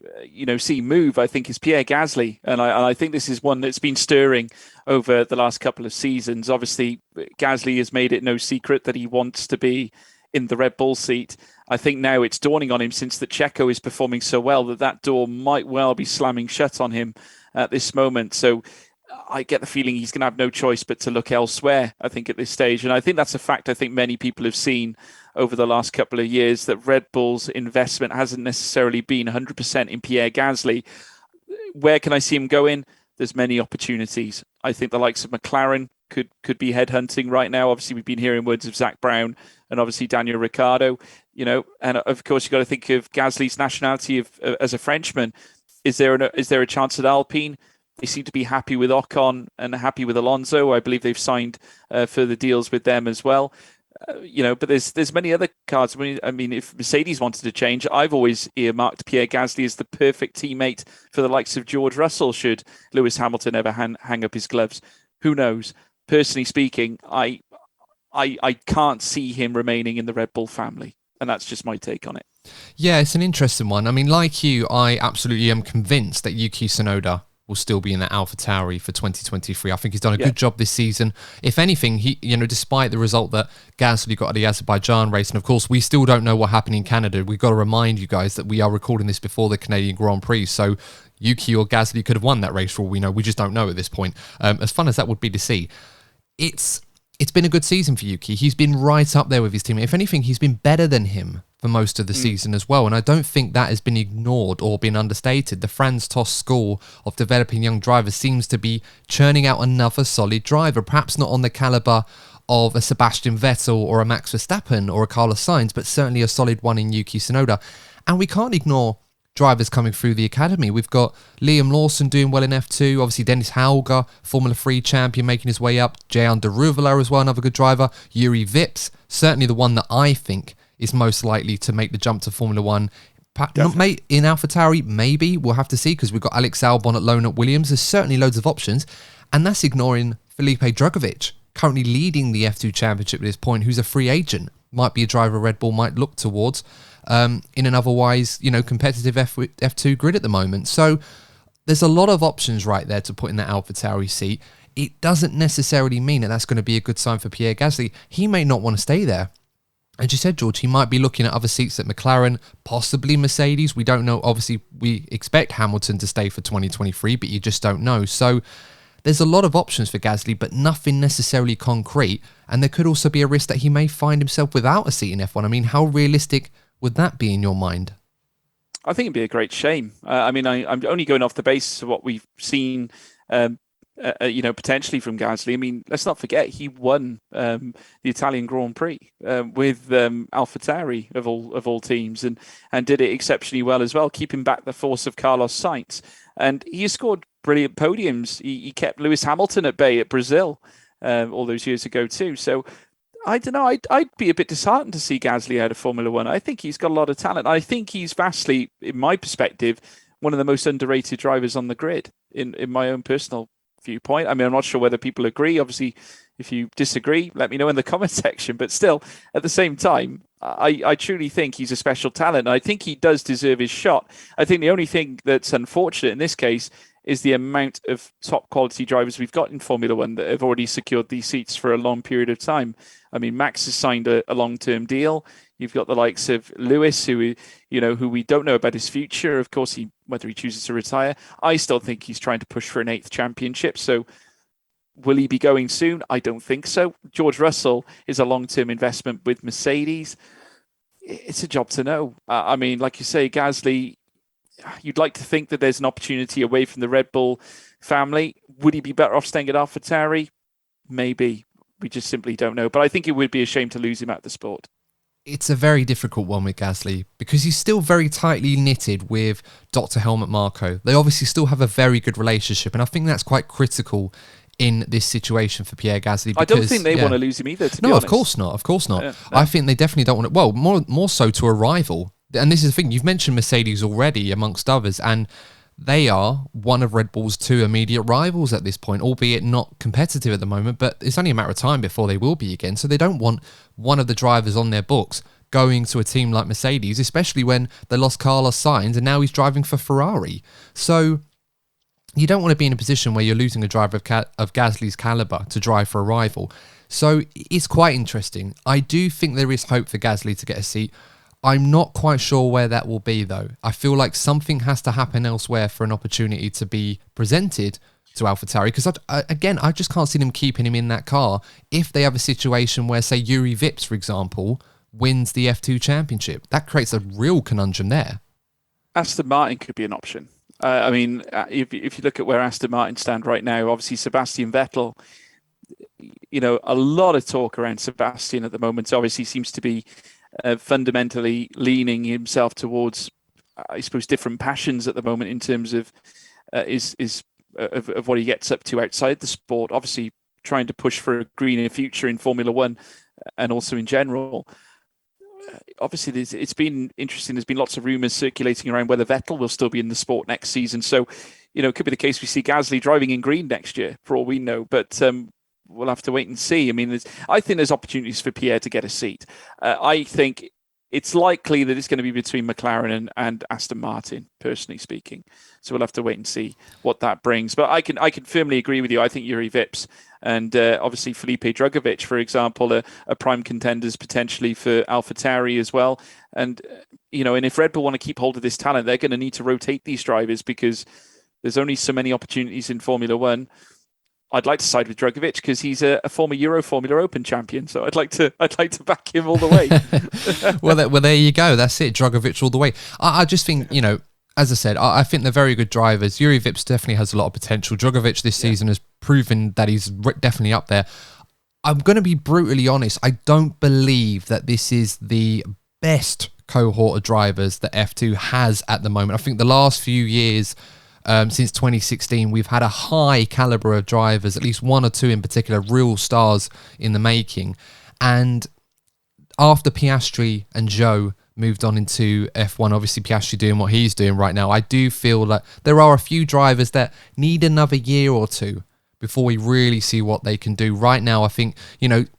see move, I think is Pierre Gasly. And I think this is one that's been stirring over the last couple of seasons. Obviously, Gasly has made it no secret that he wants to be in the Red Bull seat. I think now it's dawning on him, since the Checo is performing so well, that door might well be slamming shut on him at this moment. So I get the feeling he's going to have no choice but to look elsewhere, I think, at this stage. And I think that's a fact I think many people have seen over the last couple of years, that Red Bull's investment hasn't necessarily been 100% in Pierre Gasly. Where can I see him going? There's many opportunities. I think the likes of McLaren could be headhunting right now. Obviously, we've been hearing words of Zach Brown and obviously Daniel Ricciardo, and of course, you've got to think of Gasly's nationality as a Frenchman. Is there a chance at Alpine? They seem to be happy with Ocon and happy with Alonso. I believe they've signed further deals with them as well. But there's many other cards. I mean, if Mercedes wanted to change, I've always earmarked Pierre Gasly as the perfect teammate for the likes of George Russell should Lewis Hamilton ever hang up his gloves. Who knows? Personally speaking, I can't see him remaining in the Red Bull family. And that's just my take on it. Yeah, it's an interesting one. I mean, like you, I absolutely am convinced that Yuki Tsunoda will still be in that AlphaTauri for 2023. I think he's done a good job this season. If anything, he, despite the result that Gasly got at the Azerbaijan race, and of course, we still don't know what happened in Canada. We've got to remind you guys that we are recording this before the Canadian Grand Prix. So Yuki or Gasly could have won that race for all we know. We just don't know at this point. As fun as that would be to see, it's been a good season for Yuki. He's been right up there with his team. If anything, he's been better than him for most of the season as well. And I don't think that has been ignored or been understated. The Franz Tost school of developing young drivers seems to be churning out another solid driver, perhaps not on the caliber of a Sebastian Vettel or a Max Verstappen or a Carlos Sainz, but certainly a solid one in Yuki Tsunoda. And we can't ignore drivers coming through the academy. We've got Liam Lawson doing well in F2, obviously Dennis Hauger, Formula 3 champion, making his way up, Jehan Deruvala as well, another good driver, Yuri Vips, certainly the one that I think is most likely to make the jump to Formula 1. Not in AlphaTauri, maybe, we'll have to see, because we've got Alex Albon at loan at Williams. There's certainly loads of options, and that's ignoring Felipe Drugovich, currently leading the F2 championship at this point, who's a free agent, might be a driver Red Bull might look towards in an otherwise, competitive F2 grid at the moment. So there's a lot of options right there to put in that AlphaTauri seat. It doesn't necessarily mean that that's going to be a good sign for Pierre Gasly. He may not want to stay there. As you said, George, he might be looking at other seats at McLaren, possibly Mercedes. We don't know. Obviously, we expect Hamilton to stay for 2023, but you just don't know. So there's a lot of options for Gasly, but nothing necessarily concrete. And there could also be a risk that he may find himself without a seat in F1. I mean, how realistic would that be in your mind? I think it'd be a great shame. I'm only going off the basis of what we've seen, potentially from Gasly. I mean, let's not forget he won the Italian Grand Prix with AlphaTauri of all teams, and did it exceptionally well as well, keeping back the force of Carlos Sainz. And he has scored brilliant podiums. He kept Lewis Hamilton at bay at Brazil all those years ago too. So I don't know. I'd be a bit disheartened to see Gasly out of Formula One. I think he's got a lot of talent. I think he's vastly, in my perspective, one of the most underrated drivers on the grid, in my own personal viewpoint. I mean, I'm not sure whether people agree. Obviously, if you disagree, let me know in the comment section. But still, at the same time, I truly think he's a special talent. I think he does deserve his shot. I think the only thing that's unfortunate in this case is the amount of top quality drivers we've got in Formula One that have already secured these seats for a long period of time. I mean, Max has signed a long-term deal. You've got the likes of Lewis, who we don't know about his future. Of course, whether he chooses to retire. I still think he's trying to push for an 8th championship. So will he be going soon? I don't think so. George Russell is a long-term investment with Mercedes. It's a job to know. I mean, like you say, Gasly, you'd like to think that there's an opportunity away from the Red Bull family. Would he be better off staying at AlphaTauri? Maybe. We just simply don't know. But I think it would be a shame to lose him out of the sport. It's a very difficult one with Gasly because he's still very tightly knitted with Dr. Helmut Marko. They obviously still have a very good relationship, and I think that's quite critical in this situation for Pierre Gasly. Because, I don't think they want to lose him either, to be honest. Of course not. Of course not. Yeah. I think they definitely don't want to. Well, more so to a rival. And this is the thing. You've mentioned Mercedes already, amongst others, and they are one of Red Bull's 2 immediate rivals at this point, albeit not competitive at the moment, but it's only a matter of time before they will be again. So they don't want one of the drivers on their books going to a team like Mercedes, especially when they lost Carlos Sainz and now he's driving for Ferrari. So you don't want to be in a position where you're losing a driver of Gasly's caliber to drive for a rival. So it's quite interesting. I do think there is hope for Gasly to get a seat. I'm not quite sure where that will be, though. I feel like something has to happen elsewhere for an opportunity to be presented to AlphaTauri, because I just can't see them keeping him in that car if they have a situation where, say, Yuri Vips, for example, wins the F2 championship. That creates a real conundrum there. Aston Martin could be an option. If you look at where Aston Martin stand right now, obviously Sebastian Vettel, a lot of talk around Sebastian at the moment. Obviously seems to be fundamentally leaning himself towards, I suppose, different passions at the moment in terms of of what he gets up to outside the sport. Obviously trying to push for a greener future in Formula One and also in general. Obviously, it's been interesting. There's been lots of rumours circulating around whether Vettel will still be in the sport next season. So, it could be the case we see Gasly driving in green next year, for all we know. But we'll have to wait and see. I think there's opportunities for Pierre to get a seat. I think it's likely that it's going to be between McLaren and Aston Martin, personally speaking. So we'll have to wait and see what that brings. But I can firmly agree with you. I think Yuri Vips and obviously Felipe Drugovich, for example, are prime contenders potentially for AlphaTauri as well. And and if Red Bull want to keep hold of this talent, they're going to need to rotate these drivers because there's only so many opportunities in Formula One. I'd like to side with Drugovich because he's a former Euro Formula Open champion, so I'd like to back him all the way. well, there you go. That's it, Drugovich all the way. I just think, as I said, I think they're very good drivers. Yuri Vips definitely has a lot of potential. Drugovich this season has proven that he's definitely up there. I'm going to be brutally honest. I don't believe that this is the best cohort of drivers that F2 has at the moment. I think the last few years, since 2016, we've had a high caliber of drivers, at least one or two in particular, real stars in the making. And after Piastri and Zhou moved on into F1, obviously Piastri doing what he's doing right now, I do feel that there are a few drivers that need another year or two before we really see what they can do. Right now, I think,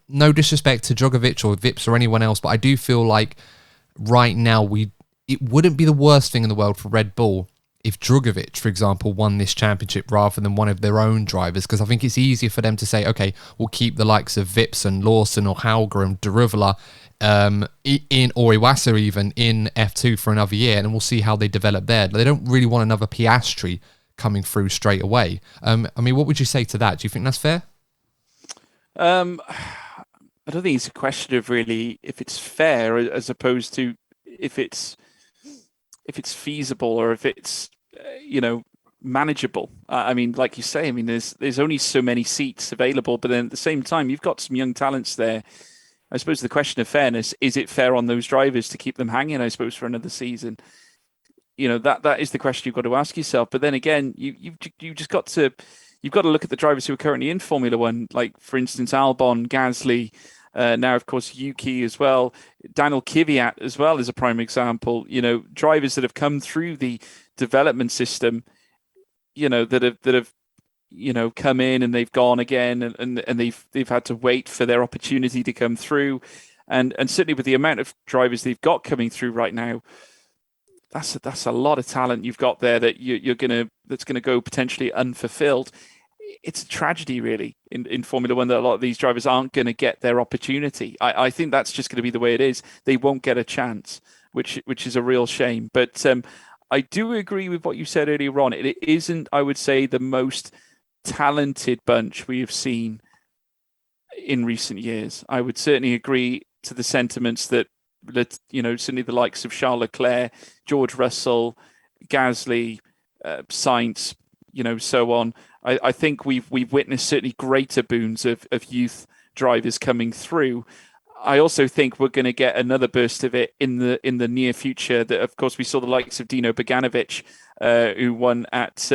no disrespect to Drugovich or Vips or anyone else, but I do feel like right now it wouldn't be the worst thing in the world for Red Bull if Drugovich, for example, won this championship rather than one of their own drivers, because I think it's easier for them to say, okay, we'll keep the likes of Vips and Lawson or Hauger and Derivla or Iwasa even in F2 for another year, and we'll see how they develop there. They don't really want another Piastri coming through straight away. What would you say to that? Do you think that's fair? I don't think it's a question of really if it's fair as opposed to if it's feasible or if it's manageable. Like you say, there's only so many seats available, but then at the same time you've got some young talents there. I suppose the question of fairness, is it fair on those drivers to keep them hanging, I suppose, for another season? That is the question you've got to ask yourself. But then again, you've got to look at the drivers who are currently in Formula One, like for instance Albon, Gasly, now of course Yuki as well, Daniel Kvyat as well is a prime example. Drivers that have come through the development system, that have come in and they've gone again, and they've had to wait for their opportunity to come through, and certainly with the amount of drivers they've got coming through right now, that's a lot of talent you've got there that that's gonna go potentially unfulfilled. It's a tragedy, really, in Formula One that a lot of these drivers aren't going to get their opportunity. I think that's just going to be the way it is. They won't get a chance, which is a real shame. But I do agree with what you said earlier on. It isn't, I would say, the most talented bunch we have seen in recent years. I would certainly agree to the sentiments that, certainly the likes of Charles Leclerc, George Russell, Gasly, Sainz, so on. I think we've witnessed certainly greater boons of youth drivers coming through. I also think we're going to get another burst of it in the near future. That, of course, we saw the likes of Dino Beganovic, who won at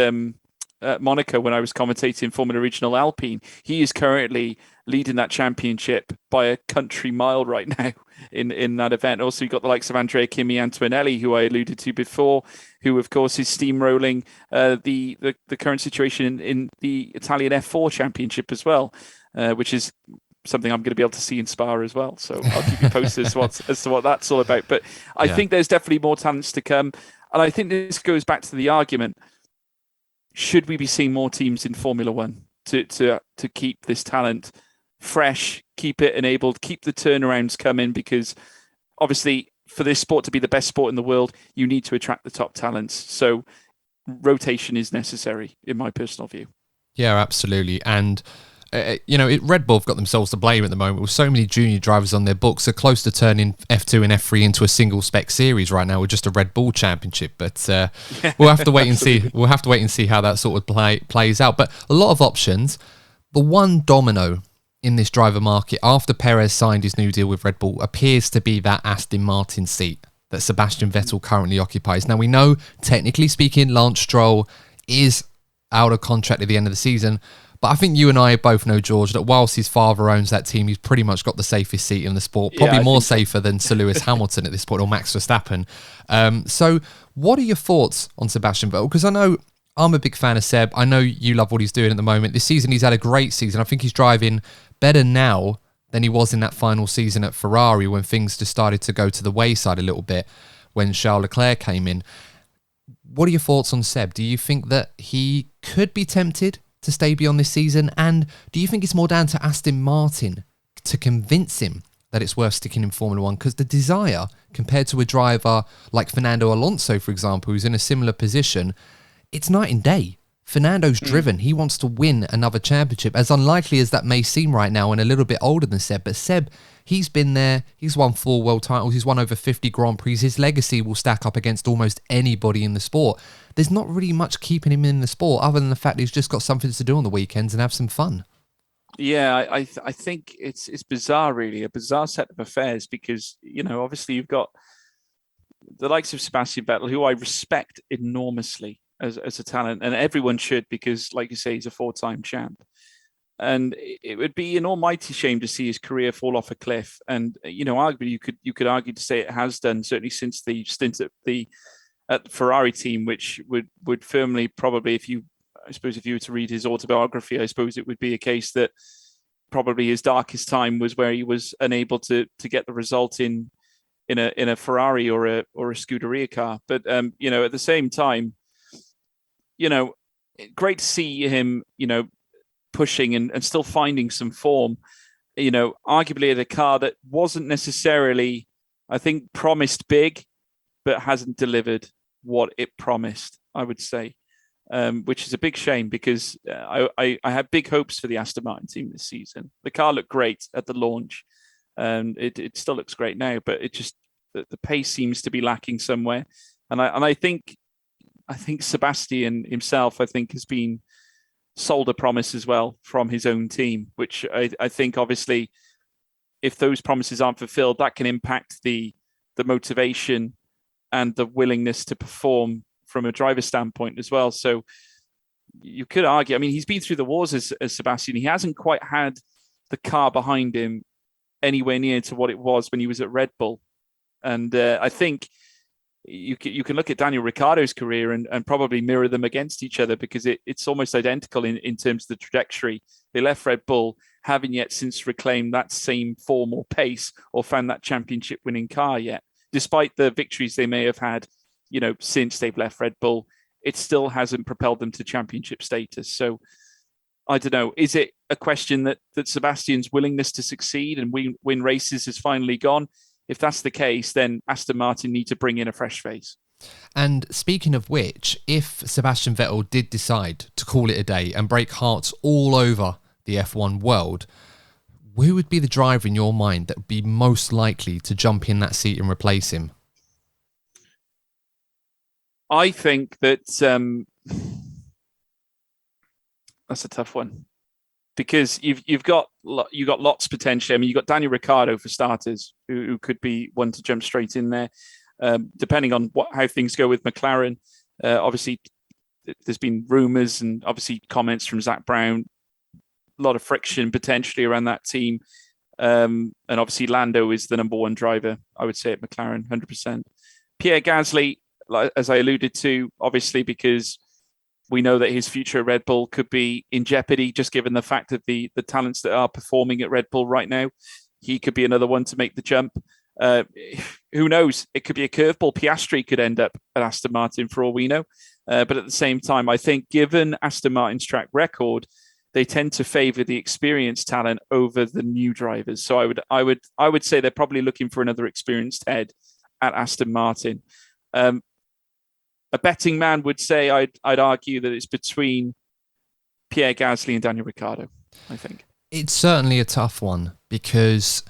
Monaco when I was commentating Formula Regional Alpine. He is currently leading that championship by a country mile right now in that event. Also, you've got the likes of Andrea Kimi Antonelli, who I alluded to before, who, of course, is steamrolling the current situation in the Italian F4 championship as well, which is something I'm going to be able to see in Spa as well. So I'll keep you posted as to what that's all about. But I think there's definitely more talents to come. And I think this goes back to the argument, should we be seeing more teams in Formula One to keep this talent fresh, keep it enabled, keep the turnarounds coming? Because obviously for this sport to be the best sport in the world, you need to attract the top talents. So rotation is necessary, in my personal view. Yeah, absolutely. And Red Bull have got themselves to blame at the moment with so many junior drivers on their books. They're close to turning F2 and F3 into a single spec series right now with just a Red Bull championship. But we'll have to wait and see. We'll have to wait and see how that sort of plays out. But a lot of options. The one domino in this driver market after Perez signed his new deal with Red Bull appears to be that Aston Martin seat that Sebastian Vettel currently occupies. Now we know, technically speaking, Lance Stroll is out of contract at the end of the season. But I think you and I both know, George, that whilst his father owns that team, he's pretty much got the safest seat in the sport. Probably more safer than Sir Lewis Hamilton at this point, or Max Verstappen. So what are your thoughts on Sebastian Vettel? Because I know I'm a big fan of Seb. I know you love what he's doing at the moment. This season, he's had a great season. I think he's driving better now than he was in that final season at Ferrari when things just started to go to the wayside a little bit when Charles Leclerc came in. What are your thoughts on Seb? Do you think that he could be tempted to stay beyond this season? And do you think it's more down to Aston Martin to convince him that it's worth sticking in Formula One? Because the desire, compared to a driver like Fernando Alonso, for example, who's in a similar position, it's night and day. Fernando's driven. He wants to win another championship, as unlikely as that may seem right now and a little bit older than Seb. But Seb, he's been there. He's won 4 world titles. He's won over 50 Grand Prix. His legacy will stack up against almost anybody in the sport. There's not really much keeping him in the sport other than the fact that he's just got something to do on the weekends and have some fun. Yeah, I think it's bizarre, really, a bizarre set of affairs because, obviously you've got the likes of Sebastian Vettel, who I respect enormously as a talent, and everyone should, because like you say, he's a 4-time champ. And it would be an almighty shame to see his career fall off a cliff. And, arguably you could argue to say it has done, certainly since the stint at the Ferrari team, which would firmly probably, if you were to read his autobiography, I suppose it would be a case that probably his darkest time was where he was unable to get the result in a Ferrari or a Scuderia car. But at the same time, great to see him, pushing and still finding some form, arguably at a car that wasn't necessarily, I think, promised big, but hasn't delivered what it promised, I would say, which is a big shame because I had big hopes for the Aston Martin team this season. The car looked great at the launch, and it still looks great now, but it just, the pace seems to be lacking somewhere. And I think Sebastian himself, has been sold a promise as well from his own team, which I think obviously, if those promises aren't fulfilled, that can impact the motivation and the willingness to perform from a driver standpoint as well. So you could argue, I mean, he's been through the wars as Sebastian. He hasn't quite had the car behind him anywhere near to what it was when he was at Red Bull. And I think you can look at Daniel Ricciardo's career and probably mirror them against each other, because it's almost identical in terms of the trajectory. They left Red Bull, haven't yet since reclaimed that same form or pace or found that championship winning car yet. Despite the victories they may have had, since they've left Red Bull, it still hasn't propelled them to championship status. So I don't know. Is it a question that Sebastian's willingness to succeed and win races has finally gone? If that's the case, then Aston Martin need to bring in a fresh face. And speaking of which, if Sebastian Vettel did decide to call it a day and break hearts all over the F1 world, who would be the driver in your mind that would be most likely to jump in that seat and replace him? I think that that's a tough one, because you've got lots potentially. I mean, you've got Daniel Ricciardo for starters, who could be one to jump straight in there, depending on how things go with McLaren. Obviously, there's been rumours and obviously comments from Zach Brown. A lot of friction potentially around that team. And obviously Lando is the number one driver, I would say, at McLaren, 100%. Pierre Gasly, as I alluded to, obviously, because We know that his future at Red Bull could be in jeopardy, just given the fact of the talents that are performing at Red Bull right now. He could be another one to make the jump. Who knows? It could be a curveball. Piastri could end up at Aston Martin for all we know. But at the same time, I think given Aston Martin's track record, they tend to favour the experienced talent over the new drivers. So I would say they're probably looking for another experienced head at Aston Martin. A betting man would say I'd argue that it's between Pierre Gasly and Daniel Ricciardo, I think. It's certainly a tough one because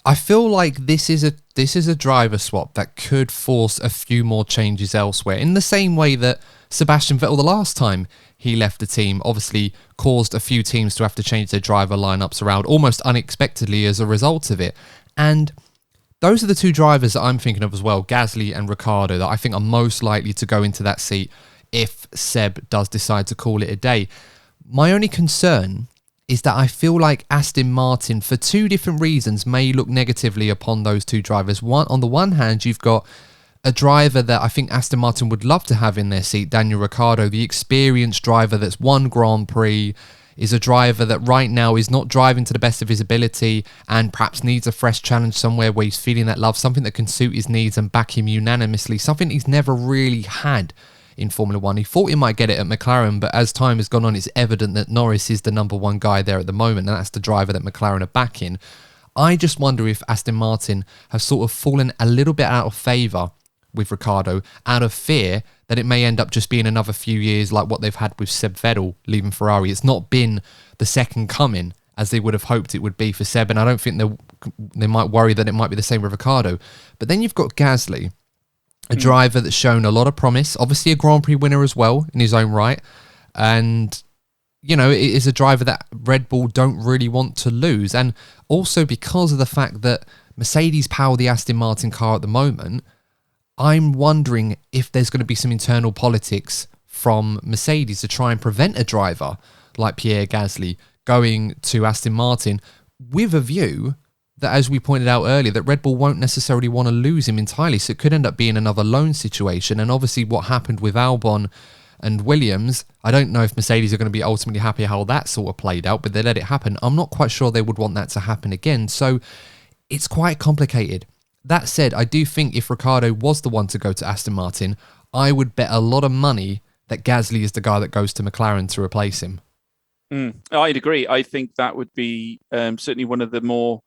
I feel like this is a driver swap that could force a few more changes elsewhere, in the same way that Sebastian Vettel, the last time he left the team, obviously caused a few teams to have to change their driver lineups around almost unexpectedly as a result of it. And those are the two drivers that I'm thinking of as well, Gasly and Ricciardo, that I think are most likely to go into that seat if Seb does decide to call it a day. My only concern is that I feel like Aston Martin, for two different reasons, may look negatively upon those two drivers. One, on the one hand, you've got a driver that I think Aston Martin would love to have in their seat, Daniel Ricciardo, the experienced driver that's won Grand Prix, is a driver that right now is not driving to the best of his ability and perhaps needs a fresh challenge somewhere where he's feeling that love, something that can suit his needs and back him unanimously, something he's never really had in Formula One. He thought he might get it at McLaren, but as time has gone on, it's evident that Norris is the number one guy there at the moment, and that's the driver that McLaren are backing. I just wonder if Aston Martin have sort of fallen a little bit out of favour with Ricciardo out of fear that it may end up just being another few years like what they've had with Seb Vettel leaving Ferrari. It's not been the second coming as they would have hoped it would be for Seb, and I don't think they might worry that it might be the same with Ricciardo. But then you've got Gasly, a driver that's shown a lot of promise, obviously a Grand Prix winner as well in his own right, and you know, it is a driver that Red Bull don't really want to lose. And also because of the fact that Mercedes power the Aston Martin car at the moment, I'm wondering if there's going to be some internal politics from Mercedes to try and prevent a driver like Pierre Gasly going to Aston Martin, with a view that, as we pointed out earlier, that Red Bull won't necessarily want to lose him entirely. So it could end up being another loan situation. And obviously what happened with Albon and Williams, I don't know if Mercedes are going to be ultimately happy how that sort of played out, but they let it happen. I'm not quite sure they would want that to happen again. So it's quite complicated. That said, I do think if Ricciardo was the one to go to Aston Martin, I would bet a lot of money that Gasly is the guy that goes to McLaren to replace him. I'd agree. I think that would be certainly one of the more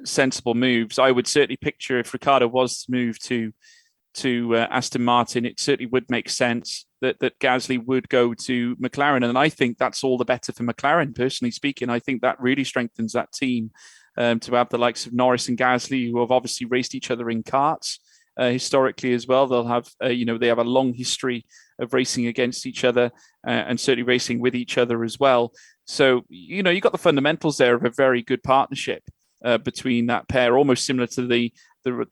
sensible moves. I would certainly picture if Ricciardo was to move to Aston Martin, it certainly would make sense that Gasly would go to McLaren. And I think that's all the better for McLaren, personally speaking. I think that really strengthens that team. To have the likes of Norris and Gasly, who have obviously raced each other in karts historically as well. They'll have, they have a long history of racing against each other and certainly racing with each other as well. So, you got the fundamentals there of a very good partnership between that pair, almost similar to the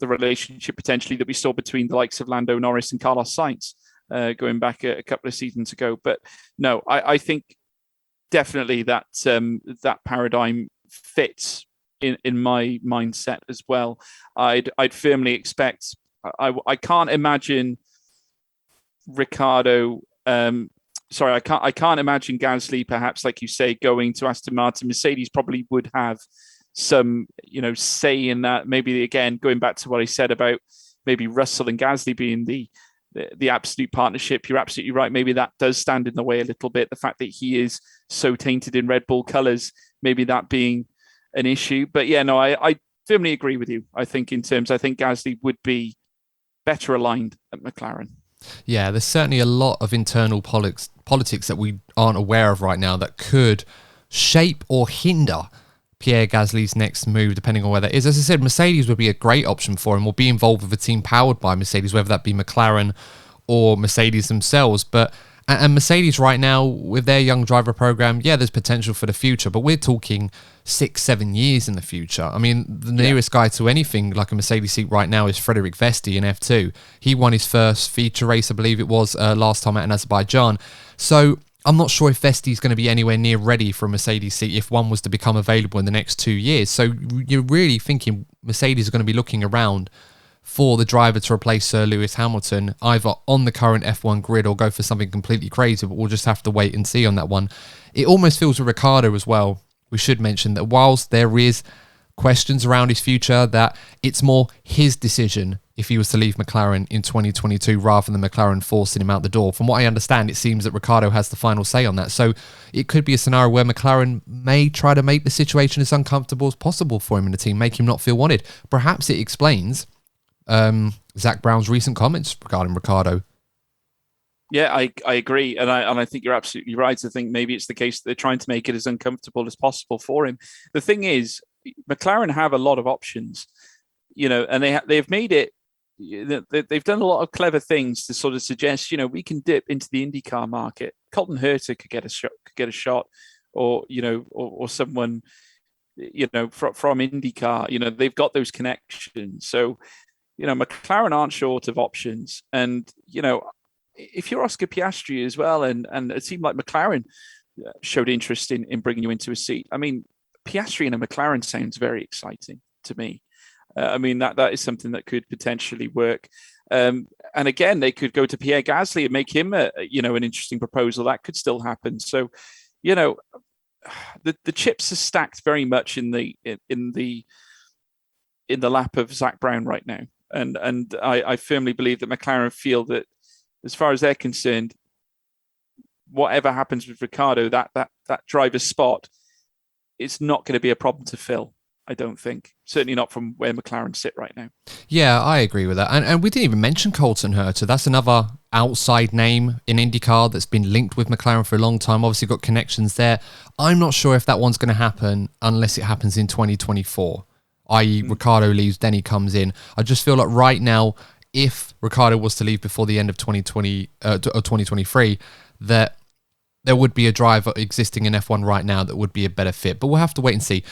relationship potentially that we saw between the likes of Lando Norris and Carlos Sainz going back a couple of seasons ago. But no, I think definitely that paradigm fits in my mindset as well. I'd firmly expect. I can't imagine Ricciardo. I can't imagine Gasly, perhaps like you say, going to Aston Martin. Mercedes probably would have some, say in that. Maybe again going back to what I said about maybe Russell and Gasly being the absolute partnership. You're absolutely right. Maybe that does stand in the way a little bit. The fact that he is so tainted in Red Bull colours, maybe that being an issue. But yeah, no, I firmly agree with you. I think Gasly would be better aligned at McLaren. Yeah, there's certainly a lot of internal politics that we aren't aware of right now that could shape or hinder Pierre Gasly's next move, depending on where that is. As I said, Mercedes would be a great option for him, or be involved with a team powered by Mercedes, whether that be McLaren or Mercedes themselves. And Mercedes right now, with their young driver program, yeah, there's potential for the future, but we're talking 6-7 years in the future. I mean, the nearest guy to anything like a Mercedes seat right now is Frederic Vesti in F2. He won his first feature race, I believe it was, last time at Azerbaijan. So I'm not sure if Vesti's going to be anywhere near ready for a Mercedes seat if one was to become available in the next 2 years. So you're really thinking Mercedes are going to be looking around for the driver to replace Sir Lewis Hamilton, either on the current F1 grid or go for something completely crazy, but we'll just have to wait and see on that one. It almost feels with Ricciardo as well. We should mention that whilst there is questions around his future, that it's more his decision if he was to leave McLaren in 2022 rather than McLaren forcing him out the door. From what I understand, it seems that Ricciardo has the final say on that. So it could be a scenario where McLaren may try to make the situation as uncomfortable as possible for him in the team, make him not feel wanted. Perhaps it explains Zach Brown's recent comments regarding Ricciardo. Yeah, I agree. And I think you're absolutely right. I think maybe it's the case that they're trying to make it as uncomfortable as possible for him. The thing is, McLaren have a lot of options, and they've made it. They've done a lot of clever things to sort of suggest, we can dip into the IndyCar market. Colton Herta could get a shot, or or someone, from IndyCar. They've got those connections. So, McLaren aren't short of options, and if you're Oscar Piastri as well, and it seemed like McLaren showed interest in bringing you into a seat. I mean, Piastri in a McLaren sounds very exciting to me. That is something that could potentially work. And again, they could go to Pierre Gasly and make him an interesting proposal. That could still happen. So, the chips are stacked very much in the lap of Zach Brown right now. And I firmly believe that McLaren feel that, as far as they're concerned, whatever happens with Ricciardo, that driver's spot, it's not going to be a problem to fill, I don't think. Certainly not from where McLaren sit right now. Yeah, I agree with that. And we didn't even mention Colton Herta. That's another outside name in IndyCar that's been linked with McLaren for a long time. Obviously got connections there. I'm not sure if that one's going to happen unless it happens in 2024, i.e. Ricciardo leaves, then he comes in. I just feel like right now, if Ricciardo was to leave before the end of 2020 or 2023, that there would be a driver existing in F1 right now that would be a better fit. But we'll have to wait and see.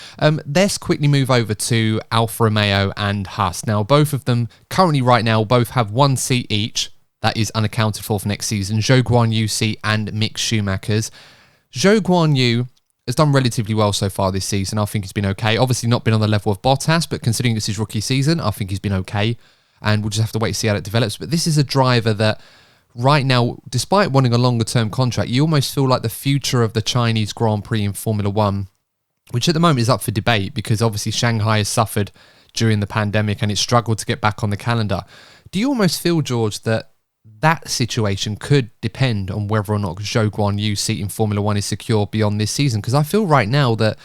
Let's quickly move over to Alfa Romeo and Haas. Now, both of them currently right now both have one seat each that is unaccounted for next season. Zhou Guanyu seat and Mick Schumacher's. Zhou Guanyu has done relatively well so far this season. I think he's been okay. Obviously not been on the level of Bottas, but considering this is rookie season, I think he's been okay. And we'll just have to wait and see how it develops. But this is a driver that right now, despite wanting a longer term contract, you almost feel like the future of the Chinese Grand Prix in Formula One, which at the moment is up for debate because obviously Shanghai has suffered during the pandemic and it struggled to get back on the calendar. Do you almost feel, George, that situation could depend on whether or not Zhou Guanyu's seat in Formula One is secure beyond this season? Because I feel right now that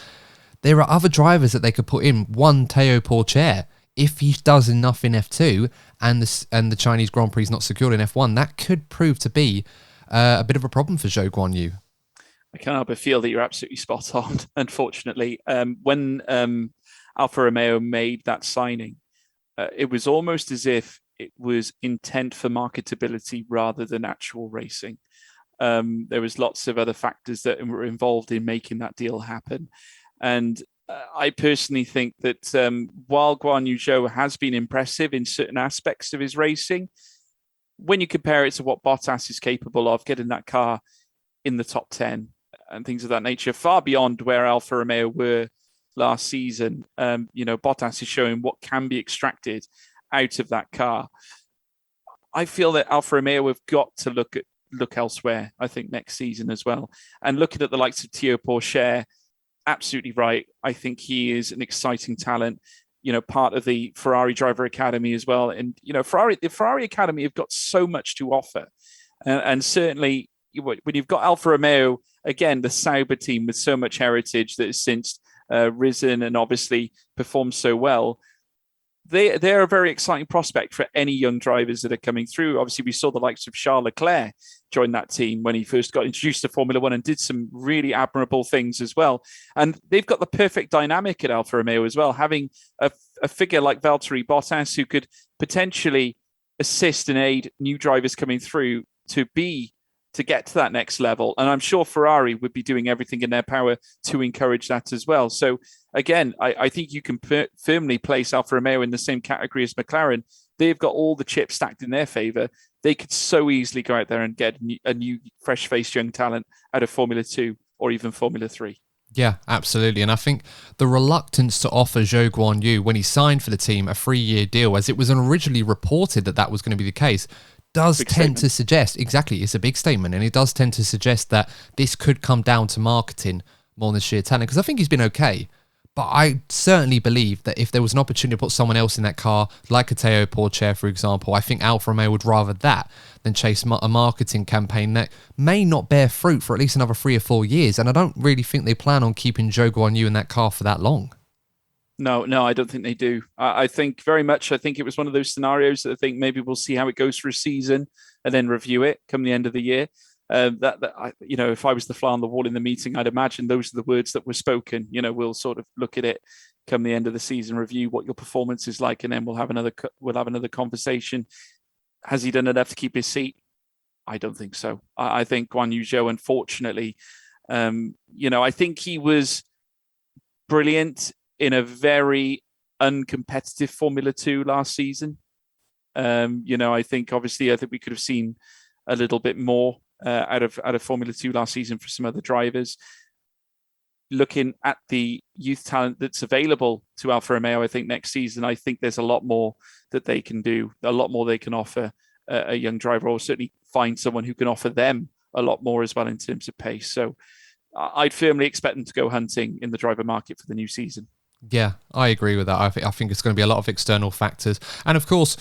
there are other drivers that they could put in. One, Théo Pourchaire, if he does enough in F2 and the Chinese Grand Prix is not secured in F1, that could prove to be a bit of a problem for Zhou Guanyu. I can't help but feel that you're absolutely spot on, unfortunately. When Alfa Romeo made that signing, it was almost as if it was intent for marketability rather than actual racing. There was lots of other factors that were involved in making that deal happen. And I personally think that while Guan Yu Zhou has been impressive in certain aspects of his racing, when you compare it to what Bottas is capable of, getting that car in the top 10 and things of that nature, far beyond where Alfa Romeo were last season, Bottas is showing what can be extracted out of that car. I feel that Alfa Romeo have got to look elsewhere, I think, next season as well. And looking at the likes of Théo Pourchaire, absolutely right. I think he is an exciting talent, part of the Ferrari Driver Academy as well. And, the Ferrari Academy have got so much to offer. And certainly when you've got Alfa Romeo, again, the Sauber team with so much heritage that has since risen and obviously performed so well, they're a very exciting prospect for any young drivers that are coming through. Obviously, we saw the likes of Charles Leclerc join that team when he first got introduced to Formula One and did some really admirable things as well. And they've got the perfect dynamic at Alfa Romeo as well, having a figure like Valtteri Bottas who could potentially assist and aid new drivers coming through to get to that next level. And I'm sure Ferrari would be doing everything in their power to encourage that as well. So again, I think you can firmly place Alfa Romeo in the same category as McLaren. They've got all the chips stacked in their favor. They could so easily go out there and get a new fresh-faced young talent out of Formula 2 or even Formula 3. Yeah, absolutely. And I think the reluctance to offer Zhou Guanyu when he signed for the team a 3-year deal, as it was originally reported that that was going to be the case, does Big tend to statement. suggest, exactly, it's a big statement, and it does tend to suggest that this could come down to marketing more than sheer talent, because I think he's been okay. But I certainly believe that if there was an opportunity to put someone else in that car, like a Teo Porcher, for example, I think Alfa Romeo would rather that than chase a marketing campaign that may not bear fruit for at least another 3 or 4 years. And I don't really think they plan on keeping Zhou Guanyu in that car for that long. No, no, I don't think they do. I think very much. I think it was one of those scenarios that I think maybe we'll see how it goes for a season and then review it come the end of the year. If I was the fly on the wall in the meeting, I'd imagine those are the words that were spoken. We'll sort of look at it come the end of the season, review what your performance is like, and then we'll have another conversation. Has he done enough to keep his seat? I don't think so. I think Guan Yu Zhou, unfortunately, I think he was brilliant in a very uncompetitive Formula 2 last season. I think we could have seen a little bit more out of Formula 2 last season for some other drivers. Looking at the youth talent that's available to Alfa Romeo, I think next season, I think there's a lot more that they can do, a lot more they can offer a young driver, or certainly find someone who can offer them a lot more as well in terms of pace. So I'd firmly expect them to go hunting in the driver market for the new season. Yeah, I agree with that. I think it's going to be a lot of external factors. And of course,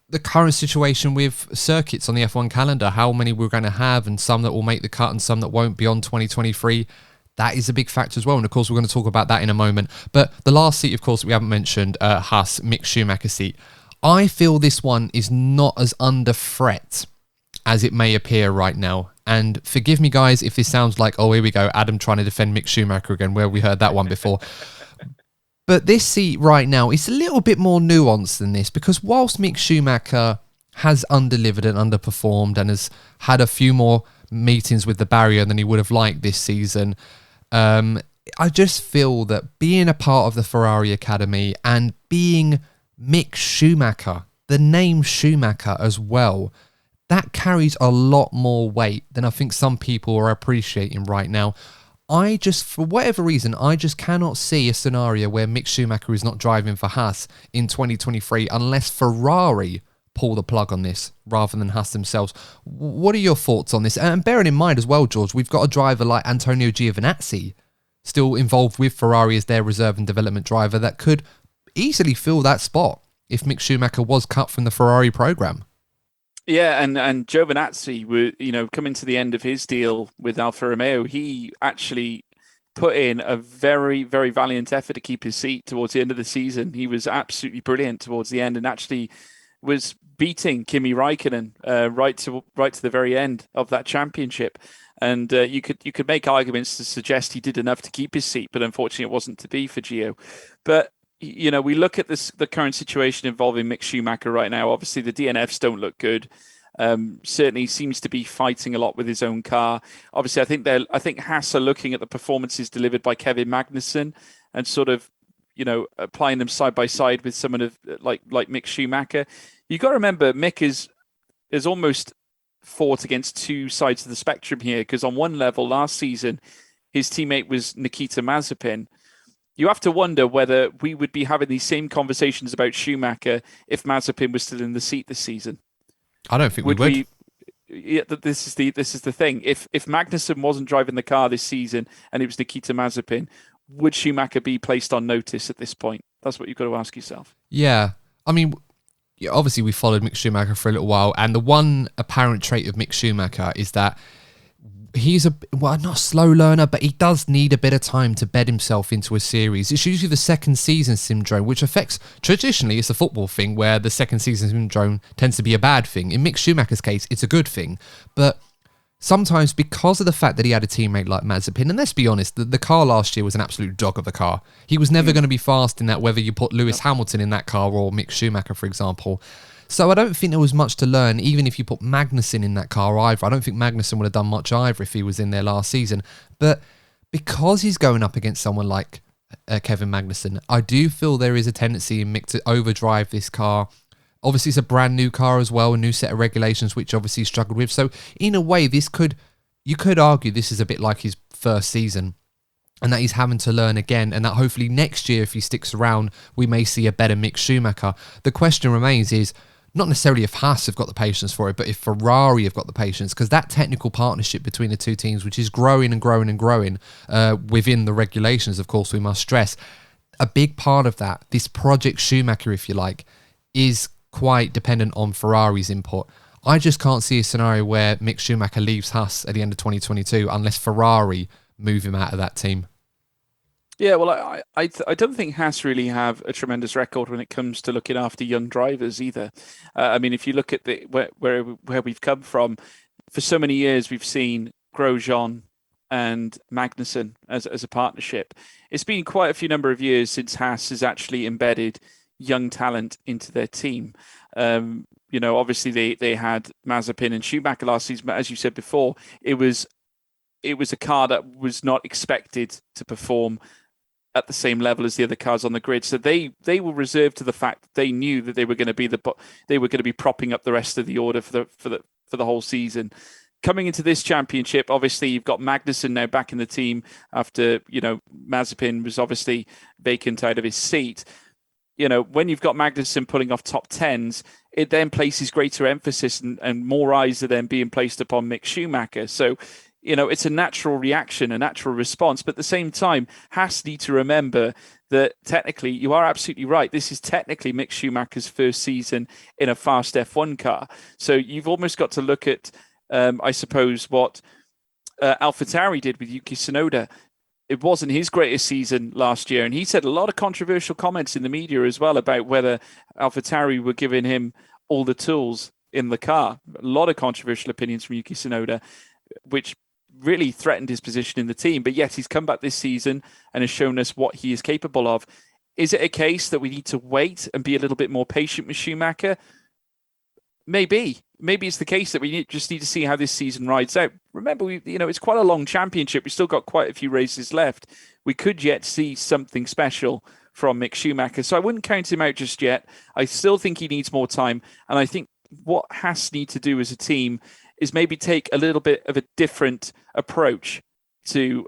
the current situation with circuits on the F1 calendar, how many we're going to have, and some that will make the cut and some that won't beyond 2023. That is a big factor as well. And of course, we're going to talk about that in a moment. But the last seat, of course, we haven't mentioned, Haas, Mick Schumacher seat. I feel this one is not as under threat as it may appear right now. And forgive me, guys, if this sounds like, oh, here we go, Adam trying to defend Mick Schumacher again, where we heard that one before. But this seat right now is a little bit more nuanced than this, because whilst Mick Schumacher has undelivered and underperformed and has had a few more meetings with the barrier than he would have liked this season, I just feel that being a part of the Ferrari Academy and being Mick Schumacher, the name Schumacher as well, that carries a lot more weight than I think some people are appreciating right now. For whatever reason, I just cannot see a scenario where Mick Schumacher is not driving for Haas in 2023 unless Ferrari pull the plug on this rather than Haas themselves. What are your thoughts on this? And bearing in mind as well, George, we've got a driver like Antonio Giovinazzi still involved with Ferrari as their reserve and development driver that could easily fill that spot if Mick Schumacher was cut from the Ferrari program. Yeah, and Giovinazzi, coming to the end of his deal with Alfa Romeo, he actually put in a very, very valiant effort to keep his seat towards the end of the season. He was absolutely brilliant towards the end, and actually was beating Kimi Raikkonen right to the very end of that championship. And you could make arguments to suggest he did enough to keep his seat, but unfortunately, it wasn't to be for Gio. But we look at the current situation involving Mick Schumacher right now. Obviously, the DNFs don't look good. Certainly seems to be fighting a lot with his own car. Obviously, I think Haas are looking at the performances delivered by Kevin Magnussen and sort of, applying them side by side with someone of like Mick Schumacher. You got to remember, Mick is almost fought against two sides of the spectrum here, because on one level, last season, his teammate was Nikita Mazepin. You have to wonder whether we would be having these same conversations about Schumacher if Mazepin was still in the seat this season. I don't think we would. Yeah, this is the thing. If Magnussen wasn't driving the car this season and it was Nikita Mazepin, would Schumacher be placed on notice at this point? That's what you've got to ask yourself. Yeah. I mean, obviously we followed Mick Schumacher for a little while, and the one apparent trait of Mick Schumacher is that he's not a slow learner, but he does need a bit of time to bed himself into a series. It's usually the second season syndrome, which affects, traditionally, it's a football thing where the second season syndrome tends to be a bad thing. In Mick Schumacher's case, it's a good thing. But sometimes because of the fact that he had a teammate like Mazepin, and let's be honest, the car last year was an absolute dog of a car. He was never going to be fast in that, whether you put Lewis Hamilton in that car or Mick Schumacher, for example. So I don't think there was much to learn, even if you put Magnussen in that car either. I don't think Magnussen would have done much either if he was in there last season. But because he's going up against someone like Kevin Magnussen, I do feel there is a tendency in Mick to overdrive this car. Obviously, it's a brand new car as well, a new set of regulations, which obviously he struggled with. So in a way, you could argue this is a bit like his first season. and that he's having to learn again, and that hopefully next year, if he sticks around, we may see a better Mick Schumacher. The question remains is not necessarily if Haas have got the patience for it, but if Ferrari have got the patience, because that technical partnership between the two teams, which is growing and growing and growing within the regulations, of course, we must stress, a big part of that, this Project Schumacher, if you like, is quite dependent on Ferrari's input. I just can't see a scenario where Mick Schumacher leaves Haas at the end of 2022 unless Ferrari move him out of that team. Yeah, well, I don't think Haas really have a tremendous record when it comes to looking after young drivers either. I mean, if you look at where we've come from, for so many years we've seen Grosjean and Magnussen as a partnership. It's been quite a few number of years since Haas has actually embedded young talent into their team. Obviously they had Mazepin and Schumacher last season, but as you said before, it was a car that was not expected to perform at the same level as the other cars on the grid. So they were reserved to the fact that they knew that they were going to be propping up the rest of the order for the whole season. Coming into this championship, obviously you've got Magnussen now back in the team after Mazepin was obviously vacant out of his seat. When you've got Magnussen pulling off top tens, it then places greater emphasis and more eyes are then being placed upon Mick Schumacher. So it's a natural reaction, a natural response. But at the same time, Haas need to remember that technically, you are absolutely right. This is technically Mick Schumacher's first season in a fast F1 car. So you've almost got to look at, I suppose, what AlphaTauri did with Yuki Tsunoda. It wasn't his greatest season last year. And he said a lot of controversial comments in the media as well about whether AlphaTauri were giving him all the tools in the car. A lot of controversial opinions from Yuki Tsunoda, which really threatened his position in the team. But yet he's come back this season and has shown us what he is capable of. Is it a case that we need to wait and be a little bit more patient with Schumacher? Maybe it's the case that we just need to see how this season rides out. Remember, it's quite a long championship. We've still got quite a few races left. We could yet see something special from Mick Schumacher. So I wouldn't count him out just yet. I still think he needs more time. And I think what Haas need to do as a team is maybe take a little bit of a different approach to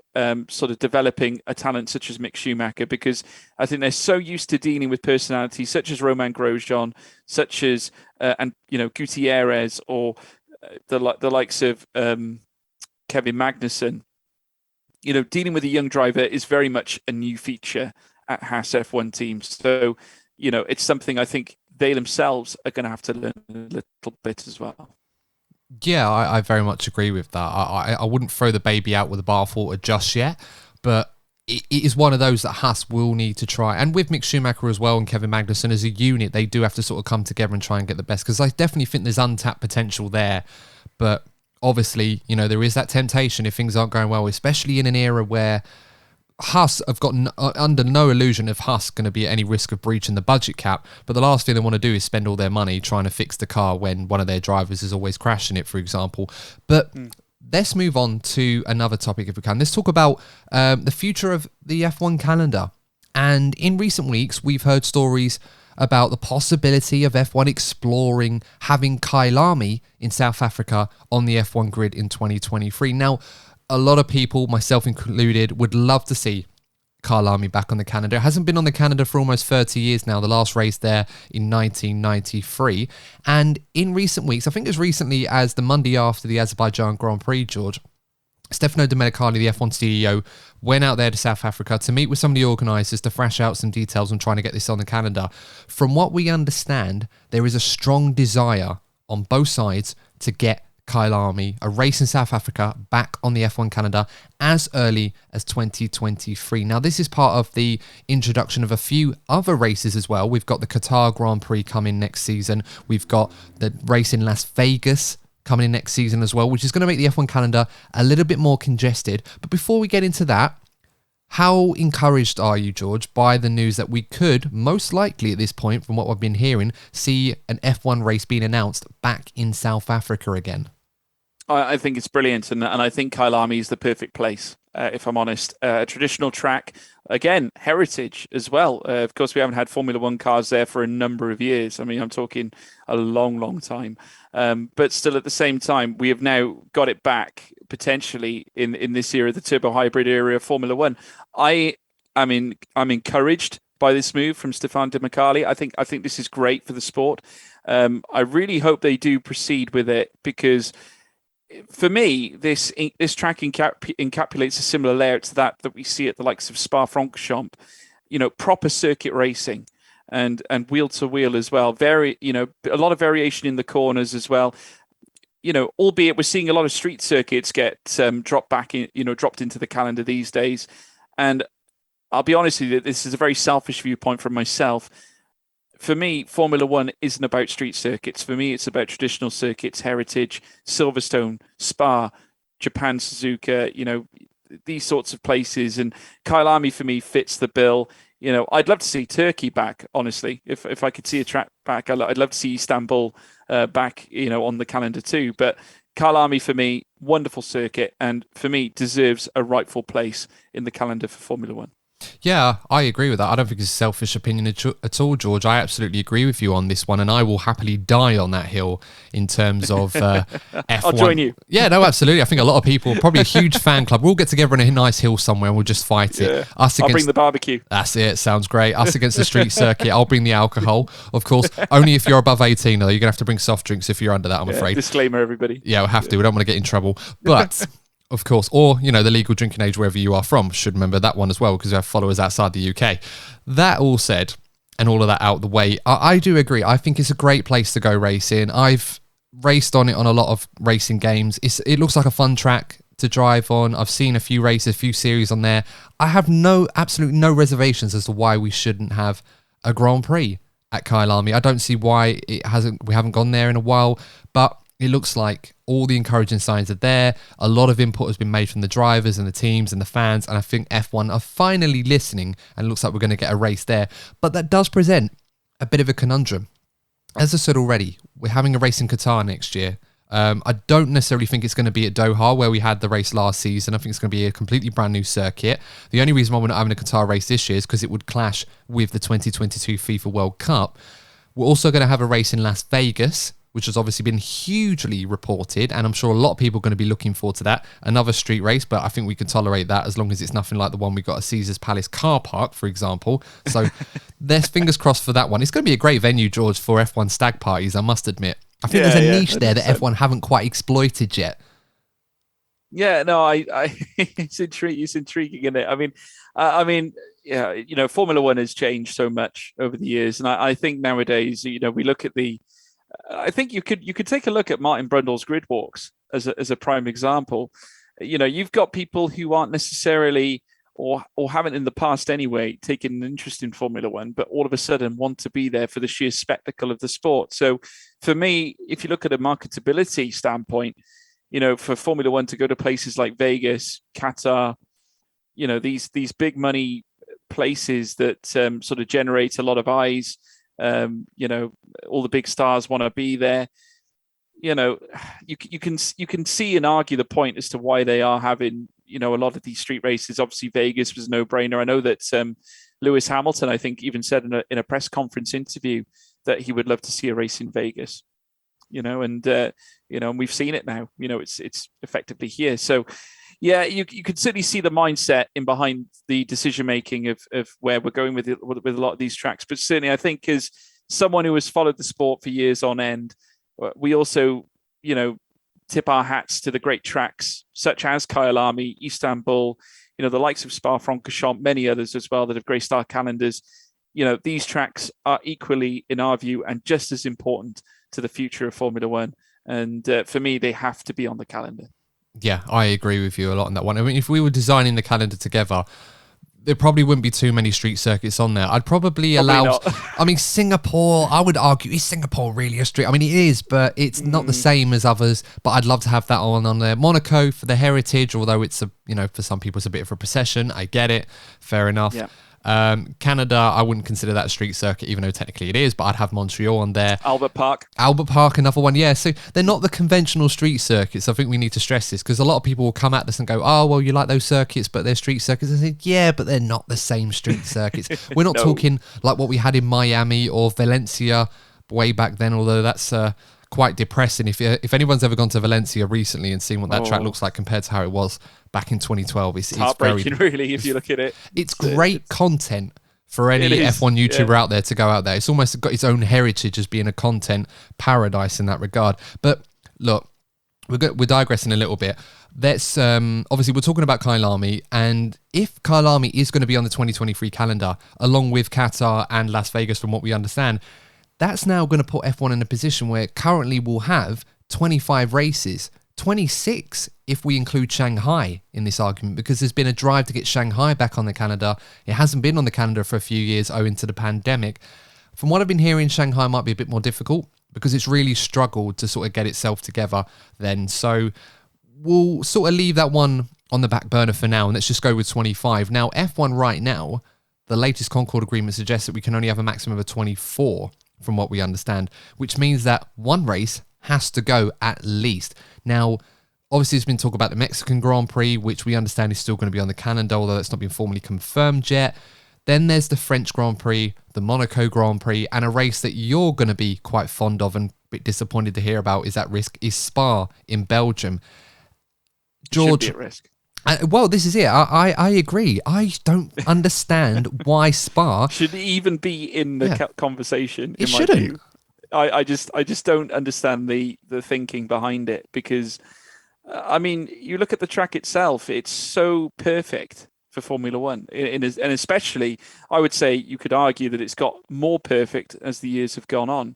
sort of developing a talent such as Mick Schumacher, because I think they're so used to dealing with personalities such as Romain Grosjean, such as Gutierrez, or the likes of Kevin Magnussen. Dealing with a young driver is very much a new feature at Haas F1 teams. So, it's something I think they themselves are going to have to learn a little bit as well. Yeah, I very much agree with that. I wouldn't throw the baby out with the bathwater just yet, but it is one of those that Haas will need to try. And with Mick Schumacher as well and Kevin Magnussen as a unit, they do have to sort of come together and try and get the best, because I definitely think there's untapped potential there. But obviously, there is that temptation if things aren't going well, especially in an era where Haas have got under no illusion of Haas going to be at any risk of breaching the budget cap, but the last thing they want to do is spend all their money trying to fix the car when one of their drivers is always crashing it, for example. But let's move on to another topic if we can. Let's talk about the future of the F1 calendar. And in recent weeks, we've heard stories about the possibility of F1 exploring having Kyalami in South Africa on the F1 grid in 2023. Now, a lot of people, myself included, would love to see Kyalami back on the calendar. It hasn't been on the calendar for almost 30 years now. The last race there in 1993. And in recent weeks, I think as recently as the Monday after the Azerbaijan Grand Prix, George, Stefano Domenicali, the F1 CEO, went out there to South Africa to meet with some of the organisers to thrash out some details on trying to get this on the calendar. From what we understand, there is a strong desire on both sides to get Kyalami, a race in South Africa, back on the F1 calendar as early as 2023. Now, this is part of the introduction of a few other races as well. We've got the Qatar Grand Prix coming next season. We've got the race in Las Vegas coming in next season as well, which is going to make the F1 calendar a little bit more congested. But before we get into that, how encouraged are you, George, by the news that we could, most likely at this point, from what I've been hearing, see an F1 race being announced back in South Africa again? I think it's brilliant, and I think Kyalami is the perfect place. if I'm honest. A traditional track, again, heritage as well. Of course, we haven't had Formula One cars there for a number of years. I mean, I'm talking a long, long time. But still, at the same time, we have now got it back potentially in this era, the turbo hybrid era of Formula One. I'm encouraged by this move from Stefan De Micali. I think this is great for the sport. I really hope they do proceed with it, because for me, this track encapsulates a similar layout to that we see at the likes of Spa-Francorchamps. Proper circuit racing and wheel to wheel as well. A lot of variation in the corners as well. Albeit we're seeing a lot of street circuits get dropped into the calendar these days. And I'll be honest with you, this is a very selfish viewpoint from myself. For me, Formula One isn't about street circuits. For me, it's about traditional circuits, heritage, Silverstone, Spa, Japan, Suzuka, these sorts of places. And Kyalami, for me, fits the bill. I'd love to see Turkey back, honestly. If I could see a track back, I'd love to see Istanbul back, on the calendar too. But Kyalami, for me, wonderful circuit, and for me, deserves a rightful place in the calendar for Formula One. Yeah, I agree with that. I don't think it's a selfish opinion at all, George. I absolutely agree with you on this one, and I will happily die on that hill in terms of F1. I'll join you. Yeah, no, absolutely. I think a lot of people, probably a huge fan club, we'll all get together on a nice hill somewhere and we'll just fight it. I'll bring the barbecue. That's it. Sounds great. Us against the street circuit. I'll bring the alcohol, of course. Only if you're above 18, though. You're going to have to bring soft drinks if you're under that, I'm afraid. Disclaimer, everybody. Yeah, we'll have to. We don't want to get in trouble. But... Of course, or, the legal drinking age wherever you are from. Should remember that one as well, because we have followers outside the UK. That all said, and all of that out the way, I do agree. I think it's a great place to go racing. I've raced on it on a lot of racing games. It looks like a fun track to drive on. I've seen a few races, a few series on there. I have absolutely no reservations as to why we shouldn't have a Grand Prix at Kyalami. I don't see why we haven't gone there in a while, but it looks like all the encouraging signs are there. A lot of input has been made from the drivers and the teams and the fans, and I think F1 are finally listening, and it looks like we're going to get a race there. But that does present a bit of a conundrum. As I said already, we're having a race in Qatar next year. I don't necessarily think it's going to be at Doha, where we had the race last season. I think it's going to be a completely brand new circuit. The only reason why we're not having a Qatar race this year is because it would clash with the 2022 FIFA World Cup. We're also going to have a race in Las Vegas, which has obviously been hugely reported, and I'm sure a lot of people are going to be looking forward to that. Another street race, but I think we can tolerate that as long as it's nothing like the one we got at Caesars Palace car park, for example. So there's fingers crossed for that one. It's going to be a great venue, George, for F1 stag parties, I must admit. I think there's a niche there that F1 haven't quite exploited yet. Yeah, no, it's intriguing, isn't it? Formula One has changed so much over the years, and I think nowadays, we look at I think you could take a look at Martin Brundle's grid walks as a prime example. You've got people who aren't necessarily or haven't in the past anyway taken an interest in Formula One, but all of a sudden want to be there for the sheer spectacle of the sport. So for me, if you look at a marketability standpoint, for Formula One to go to places like Vegas, Qatar, these big money places that sort of generate a lot of eyes. All the big stars want to be there. You can see and argue the point as to why they are having, a lot of these street races. Obviously, Vegas was a no-brainer. I know that Lewis Hamilton, I think, even said in a press conference interview that he would love to see a race in Vegas. And we've seen it now. It's effectively here. So. Yeah, you could certainly see the mindset in behind the decision making of where we're going with a lot of these tracks. But certainly, I think as someone who has followed the sport for years on end, we also, tip our hats to the great tracks such as Kyalami, Istanbul, the likes of Spa-Francorchamps, many others as well that have graced our calendars. These tracks are equally, in our view, and just as important to the future of Formula One. And for me, they have to be on the calendar. Yeah, I agree with you a lot on that one. I mean, if we were designing the calendar together, there probably wouldn't be too many street circuits on there. I'd probably allow... I mean, Singapore, I would argue, is Singapore really a street? I mean, it is, but it's not the same as others. But I'd love to have that on there. Monaco for the heritage, although it's, for some people, it's a bit of a procession. I get it. Fair enough. Yeah. Canada, I wouldn't consider that a street circuit, even though technically it is, but I'd have Montreal on there. Albert Park, another one. Yeah, so they're not the conventional street circuits. I think we need to stress this, because a lot of people will come at this and go, oh, well, you like those circuits, but they're street circuits. I say, yeah, but they're not the same street circuits. We're not talking like what we had in Miami or Valencia way back then, although that's quite depressing. If anyone's ever gone to Valencia recently and seen what that track looks like compared to how it was back in 2012, it's heartbreaking, really, if you look at it. It's great content for any F1 YouTuber out there to go out there. It's almost got its own heritage as being a content paradise in that regard. But look, we're digressing a little bit. Let's obviously we're talking about Kyalami, and if Kyalami is going to be on the 2023 calendar along with Qatar and Las Vegas, from what we understand, that's now going to put F1 in a position where currently we'll have 25 races, 26 if we include Shanghai in this argument, because there's been a drive to get Shanghai back on the calendar. It hasn't been on the calendar for a few years owing to the pandemic. From what I've been hearing, Shanghai might be a bit more difficult because it's really struggled to sort of get itself together then. So we'll sort of leave that one on the back burner for now, and let's just go with 25. Now, F1 right now, the latest Concord agreement suggests that we can only have a maximum of 24 from what we understand, which means that one race has to go at least. Now, obviously, there's been talk about the Mexican Grand Prix, which we understand is still going to be on the calendar, although it's not been formally confirmed yet. Then there's the French Grand Prix, the Monaco Grand Prix, and a race that you're going to be quite fond of and a bit disappointed to hear about is at risk, is Spa in Belgium. George, should be at risk. Well, this is it. I agree. I don't understand why Spa should even be in the conversation. It shouldn't. I just don't understand the thinking behind it, because I mean, you look at the track itself; it's so perfect for Formula One, and especially I would say you could argue that it's got more perfect as the years have gone on.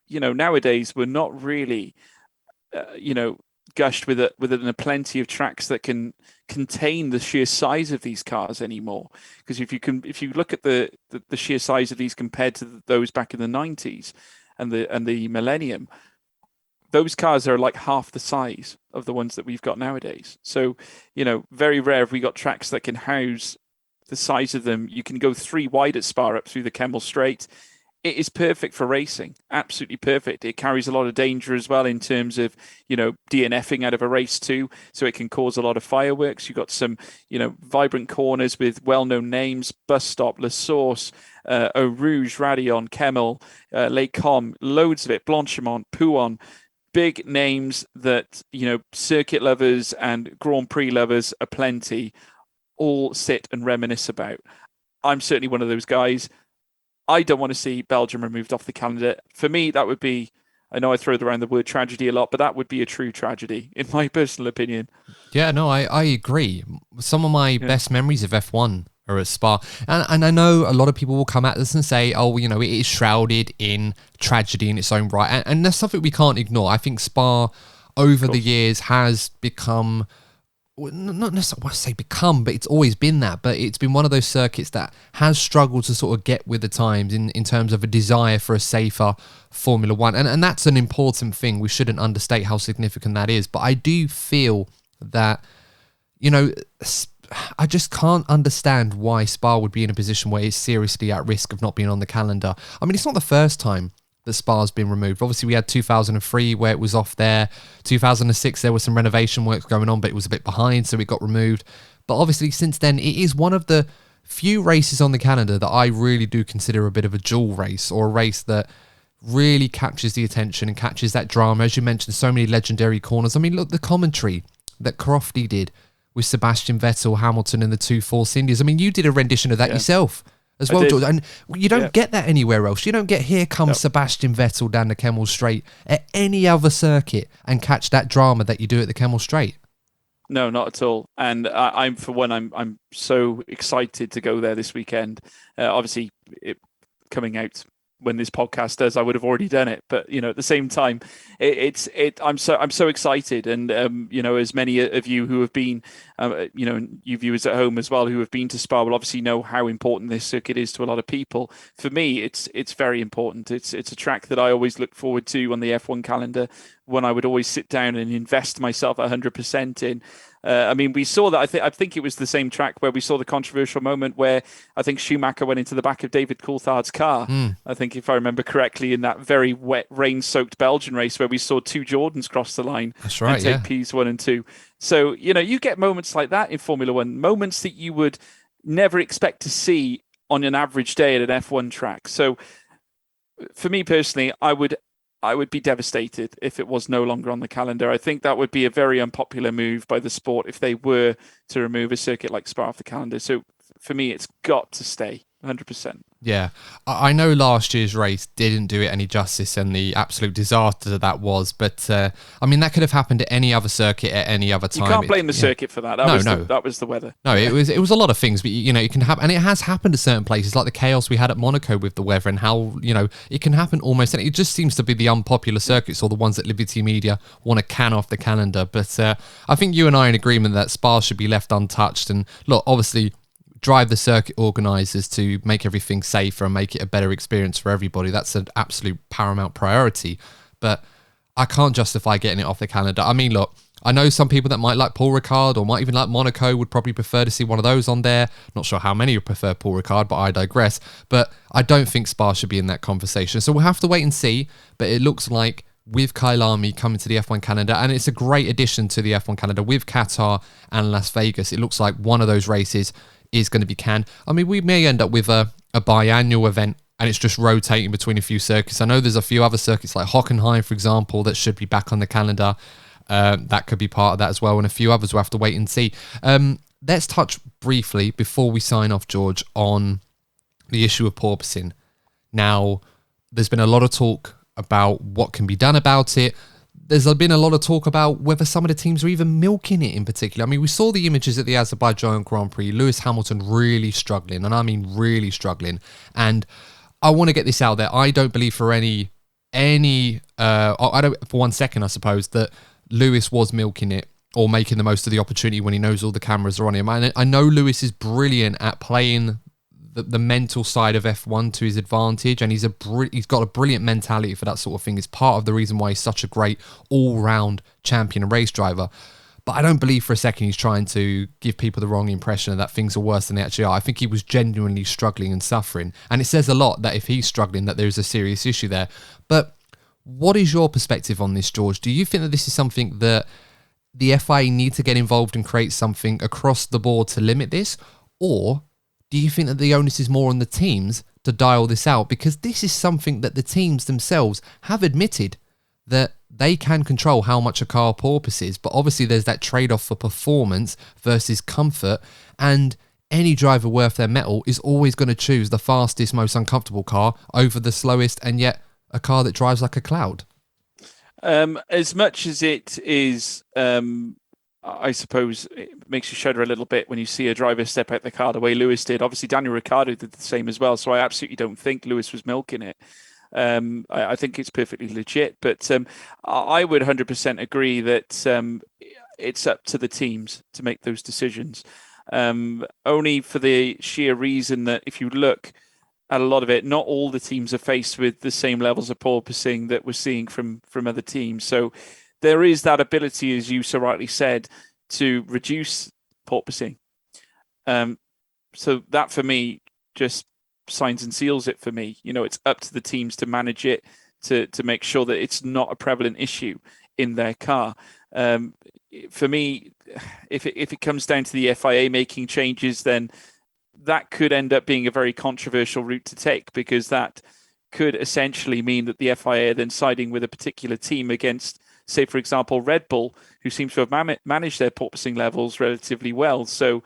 Nowadays we're not really, gushed with a plenty of tracks that can contain the sheer size of these cars anymore. Because if you look at the sheer size of these compared to those back in the 90s and the millennium, those cars are like half the size of the ones that we've got nowadays. So, very rare have we got tracks that can house the size of them. You can go 3 wide at Spa up through the Kemmel Straight. It is perfect for racing, absolutely perfect. It carries a lot of danger as well in terms of, DNFing out of a race too. So it can cause a lot of fireworks. You've got some, vibrant corners with well-known names: Bus Stop, La Source, Eau Rouge, Radion, Kemmel, Les Combes, loads of it, Blanchimont, Pouon. Big names that, circuit lovers and Grand Prix lovers aplenty all sit and reminisce about. I'm certainly one of those guys. I don't want to see Belgium removed off the calendar. For me, that would be, I know I throw around the word tragedy a lot, but that would be a true tragedy, in my personal opinion. Yeah, no, I agree. Some of my best memories of F1 are at Spa. And I know a lot of people will come at this and say, oh, it is shrouded in tragedy in its own right. And that's something we can't ignore. I think Spa, over the years, has become... not necessarily what I say become, but it's always been that. But it's been one of those circuits that has struggled to sort of get with the times in terms of a desire for a safer Formula One. And that's an important thing. We shouldn't understate how significant that is. But I do feel that, I just can't understand why Spa would be in a position where it's seriously at risk of not being on the calendar. I mean, it's not the first time that Spa's been removed. Obviously, we had 2003 where it was off there. 2006, there was some renovation works going on, but it was a bit behind, so it got removed. But obviously, since then, it is one of the few races on the calendar that I really do consider a bit of a jewel race, or a race that really captures the attention and catches that drama. As you mentioned, so many legendary corners. I mean, look, the commentary that Crofty did with Sebastian Vettel, Hamilton, and the 2 Force Indias. I mean, you did a rendition of that yourself as well, George. And you don't get that anywhere else. You don't get "Here Comes Sebastian Vettel" down the Kemmel Straight at any other circuit and catch that drama that you do at the Kemmel Straight. No, not at all. And I'm so excited to go there this weekend. Obviously, coming out when this podcast does, I would have already done it. But at the same time, I'm so excited. And as many of you who have been, you viewers at home as well who have been to Spa will obviously know how important this circuit is to a lot of people. For me, it's very important. It's a track that I always look forward to on the F1 calendar one I would always sit down and invest myself 100% in. I mean, we saw that. I think it was the same track where we saw the controversial moment where I think Schumacher went into the back of David Coulthard's car. I think, if I remember correctly, in that very wet, rain-soaked Belgian race where we saw two Jordans cross the line. That's right, and take Ps1 and 2. So, you get moments like that in Formula One, moments that you would never expect to see on an average day at an F1 track. So, for me personally, I would be devastated if it was no longer on the calendar. I think that would be a very unpopular move by the sport if they were to remove a circuit like Spa off the calendar. So for me, it's got to stay 100%. Yeah, I know last year's race didn't do it any justice and the absolute disaster that was, but I mean, that could have happened at any other circuit at any other time. You can't blame the circuit for that. That was the weather. No, it was a lot of things, but it can happen, and it has happened to certain places, like the chaos we had at Monaco with the weather and how, it can happen almost, and it just seems to be the unpopular circuits or the ones that Liberty Media want to can off the calendar. But I think you and I are in agreement that Spa should be left untouched, and look, obviously, drive the circuit organisers to make everything safer and make it a better experience for everybody. That's an absolute paramount priority. But I can't justify getting it off the calendar. I mean, look, I know some people that might like Paul Ricard or might even like Monaco would probably prefer to see one of those on there. Not sure how many would prefer Paul Ricard, but I digress. But I don't think Spa should be in that conversation. So we'll have to wait and see. But it looks like with Kyalami coming to the F1 calendar, and it's a great addition to the F1 calendar with Qatar and Las Vegas, it looks like one of those races is going to be canned. I mean, we may end up with a biannual event and it's just rotating between a few circuits. I know there's a few other circuits like Hockenheim, for example, that should be back on the calendar. That could be part of that as well, and a few others we'll have to wait and see. Let's touch briefly, before we sign off, George, on the issue of porpoising. Now, there's been a lot of talk about what can be done about it. There's been a lot of talk about whether some of the teams are even milking it in particular. I mean, we saw the images at the Azerbaijan Grand Prix, Lewis Hamilton really struggling, and I mean really struggling. And I want to get this out there. I don't believe for I don't for 1 second, I suppose, that Lewis was milking it or making the most of the opportunity when he knows all the cameras are on him. I know Lewis is brilliant at playing the mental side of F1 to his advantage, and he's got a brilliant mentality for that sort of thing. It's part of the reason why he's such a great all-round champion and race driver. But I don't believe for a second he's trying to give people the wrong impression that things are worse than they actually are. I think he was genuinely struggling and suffering, and it says a lot that if he's struggling, that there's a serious issue there. But what is your perspective on this, George? Do you think that this is something that the FIA need to get involved and create something across the board to limit this, or do you think that the onus is more on the teams to dial this out? Because this is something that the teams themselves have admitted that they can control how much a car porpoises, but obviously there's that trade-off for performance versus comfort, and any driver worth their mettle is always going to choose the fastest, most uncomfortable car over the slowest, and yet a car that drives like a cloud. As much as it is... I suppose it makes you shudder a little bit when you see a driver step out the car the way Lewis did. Obviously, Daniel Ricciardo did the same as well, so I absolutely don't think Lewis was milking it. I think it's perfectly legit, but I would 100% agree that it's up to the teams to make those decisions. Only for the sheer reason that if you look at a lot of it, not all the teams are faced with the same levels of porpoising that we're seeing from other teams. So there is that ability, as you so rightly said, to reduce porpoising. So that, for me, just signs and seals it for me. It's up to the teams to manage it, to make sure that it's not a prevalent issue in their car. For me, if it comes down to the FIA making changes, then that could end up being a very controversial route to take, because that could essentially mean that the FIA are then siding with a particular team against, say, for example, Red Bull, who seems to have managed their porpoising levels relatively well. So,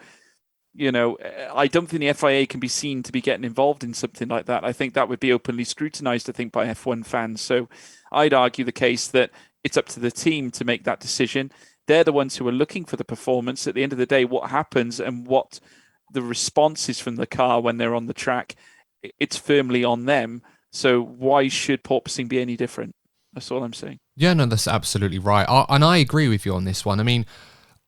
I don't think the FIA can be seen to be getting involved in something like that. I think that would be openly scrutinised, by F1 fans. So I'd argue the case that it's up to the team to make that decision. They're the ones who are looking for the performance. At the end of the day, what happens and what the response is from the car when they're on the track, it's firmly on them. So why should porpoising be any different? That's all I'm saying. Yeah, no, that's absolutely right. And I agree with you on this one. I mean,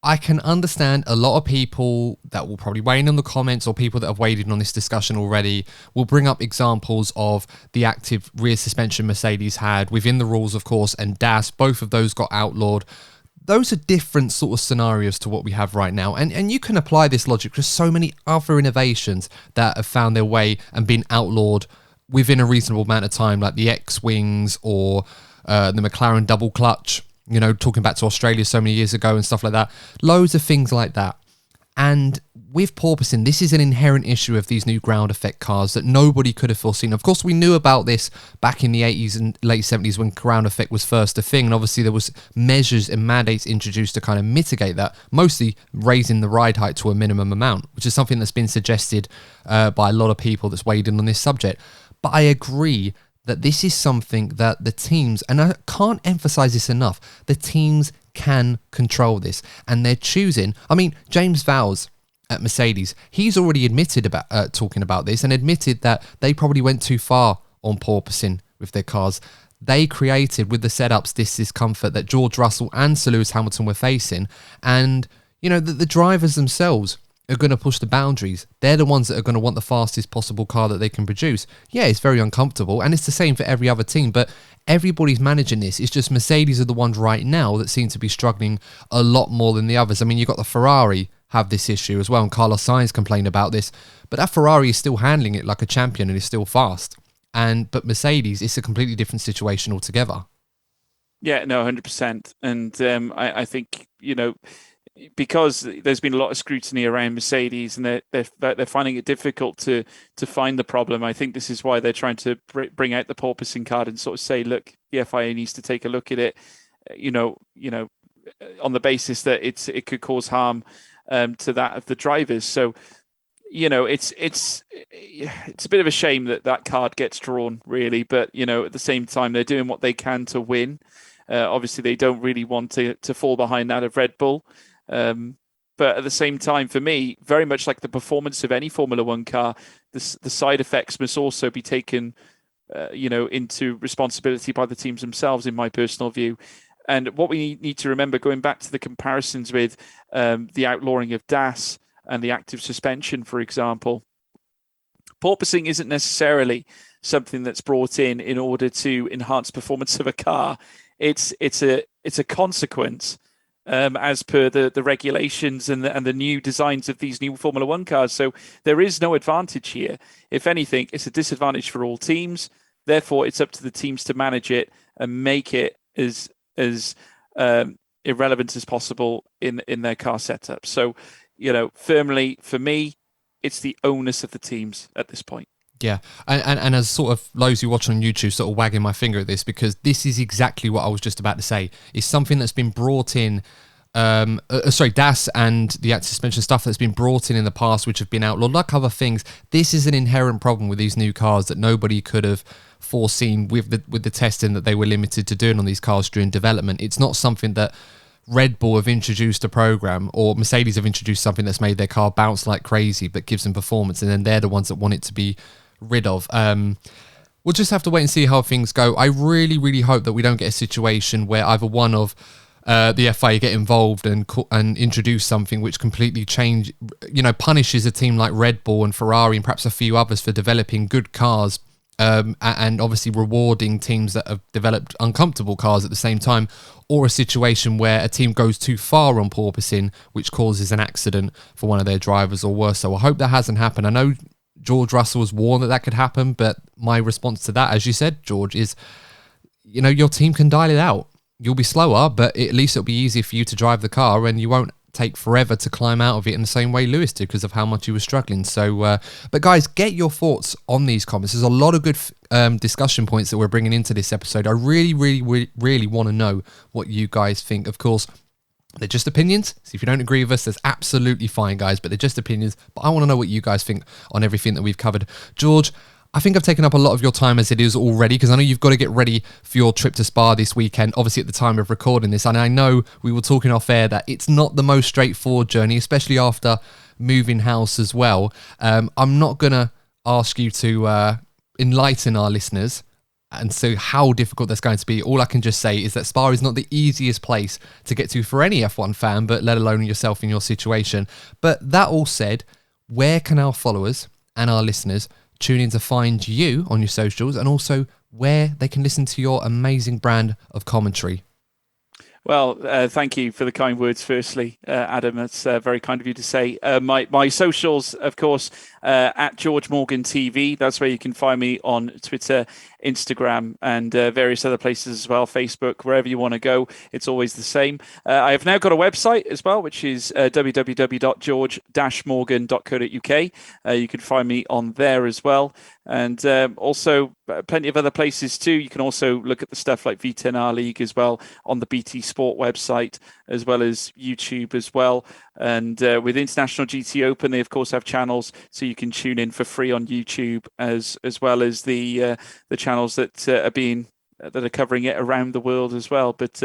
I can understand a lot of people that will probably weigh in on the comments, or people that have weighed in on this discussion already will bring up examples of the active rear suspension Mercedes had within the rules, of course, and DAS. Both of those got outlawed. Those are different sort of scenarios to what we have right now. And you can apply this logic to so many other innovations that have found their way and been outlawed within a reasonable amount of time, like the X-Wings or the McLaren double clutch. You know, talking back to Australia so many years ago and stuff like that. Loads of things like that. And with porpoising, this is an inherent issue of these new ground effect cars that nobody could have foreseen. Of course, we knew about this back in the 80s and late 70s when ground effect was first a thing. And obviously there was measures and mandates introduced to kind of mitigate that, mostly raising the ride height to a minimum amount, which is something that's been suggested by a lot of people that's weighed in on this subject. But I agree that this is something that the teams, and I can't emphasize this enough, the teams can control this, and they're choosing. I mean, James Vowles at Mercedes, he's already admitted about talking about this and admitted that they probably went too far on porpoising with their cars. They created, with the setups, this discomfort that George Russell and Sir Lewis Hamilton were facing, and you know, the drivers themselves are going to push the boundaries. They're the ones that are going to want the fastest possible car that they can produce. Yeah, it's very uncomfortable, and it's the same for every other team, but everybody's managing this. It's just Mercedes are the ones right now that seem to be struggling a lot more than the others. I mean, you've got the Ferrari have this issue as well, and Carlos Sainz complained about this, but that Ferrari is still handling it like a champion and is still fast. But Mercedes, it's a completely different situation altogether. Yeah, no, 100%. And I think, you know, because there's been a lot of scrutiny around Mercedes, and they're finding it difficult to find the problem. I think this is why they're trying to bring out the porpoising card and sort of say, look, the FIA needs to take a look at it, you know, on the basis that it could cause harm to that of the drivers. So, you know, it's a bit of a shame that card gets drawn, really. But you know, at the same time, they're doing what they can to win. Obviously, they don't really want to fall behind that of Red Bull. But at the same time, for me, very much like the performance of any Formula One car, the side effects must also be taken, into responsibility by the teams themselves, in my personal view. And what we need to remember, going back to the comparisons with the outlawing of DAS and the active suspension, for example, porpoising isn't necessarily something that's brought in order to enhance performance of a car. It's a consequence as per the regulations and the new designs of these new Formula One cars. So there is no advantage here. If anything, it's a disadvantage for all teams. Therefore, it's up to the teams to manage it and make it as irrelevant as possible in their car setup. So, you know, firmly, for me, it's the onus of the teams at this point. Yeah, and as sort of those who watch on YouTube sort of wagging my finger at this, because this is exactly what I was just about to say. It's something that's been brought in, DAS and the active suspension stuff that's been brought in the past, which have been outlawed, like other things. This is an inherent problem with these new cars that nobody could have foreseen with the testing that they were limited to doing on these cars during development. It's not something that Red Bull have introduced a program, or Mercedes have introduced something that's made their car bounce like crazy but gives them performance, and then they're the ones that want it to be rid of. We'll just have to wait and see how things go. I really, really hope that we don't get a situation where either one of the FIA get involved and introduce something which completely punishes a team like Red Bull and Ferrari and perhaps a few others for developing good cars, and obviously rewarding teams that have developed uncomfortable cars at the same time, or a situation where a team goes too far on porpoising, which causes an accident for one of their drivers or worse. So I hope that hasn't happened. I know George Russell was warned that could happen, but my response to that, as you said, George, is, you know, your team can dial it out. You'll be slower, but at least it'll be easier for you to drive the car, and you won't take forever to climb out of it in the same way Lewis did because of how much he was struggling. So, but guys, get your thoughts on these comments. There's a lot of good discussion points that we're bringing into this episode. I really, really, really want to know what you guys think. Of course, they're just opinions. So if you don't agree with us, that's absolutely fine, guys, but they're just opinions. But I want to know what you guys think on everything that we've covered. George, I think I've taken up a lot of your time as it is already, because I know you've got to get ready for your trip to Spa this weekend, obviously at the time of recording this. And I know we were talking off air that it's not the most straightforward journey, especially after moving house as well. I'm not going to ask you to enlighten our listeners and so how difficult that's going to be. All I can just say is that Spa is not the easiest place to get to for any F1 fan, but let alone yourself in your situation. But that all said, where can our followers and our listeners tune in to find you on your socials, and also where they can listen to your amazing brand of commentary? Well, thank you for the kind words, firstly, Adam. That's very kind of you to say. My socials, of course, at George Morgan TV. That's where you can find me on Twitter, Instagram, and various other places as well, Facebook, wherever you want to go. It's always the same. I have now got a website as well, which is www.george-morgan.co.uk. You can find me on there as well. And also plenty of other places too. You can also look at the stuff like V10R League as well on the BT Sport website, as well as YouTube as well. And with International GT Open, they of course have channels, so you can tune in for free on YouTube, as well as the channels that are covering it around the world as well. But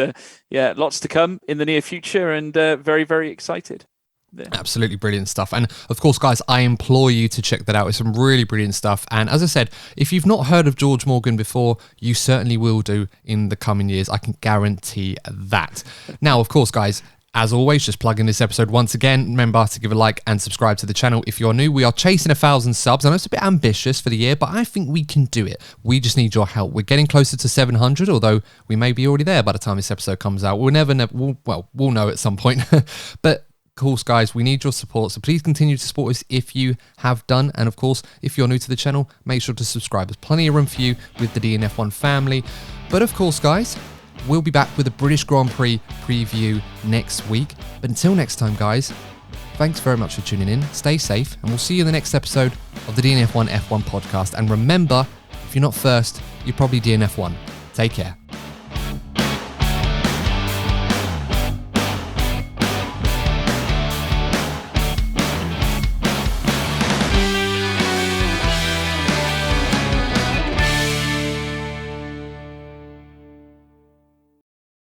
yeah, lots to come in the near future, and very, very excited. Yeah. Absolutely brilliant stuff. And of course, guys, I implore you to check that out. It's some really brilliant stuff. And as I said, if you've not heard of George Morgan before, you certainly will do in the coming years. I can guarantee that. Now, of course, guys, as always, just plug in this episode once again. Remember to give a like and subscribe to the channel if you're new. We are chasing 1,000 subs. I know it's a bit ambitious for the year, but I think we can do it. We just need your help. We're getting closer to 700, although we may be already there by the time this episode comes out. We'll know at some point. But of course, guys, we need your support, so please continue to support us if you have done. And of course, if you're new to the channel, make sure to subscribe. There's plenty of room for you with the DNF1 family. But of course, guys, we'll be back with a British Grand Prix preview next week. But until next time, guys, thanks very much for tuning in. Stay safe, and we'll see you in the next episode of the DNF1 F1 podcast. And remember, if you're not first, you're probably DNF1. Take care.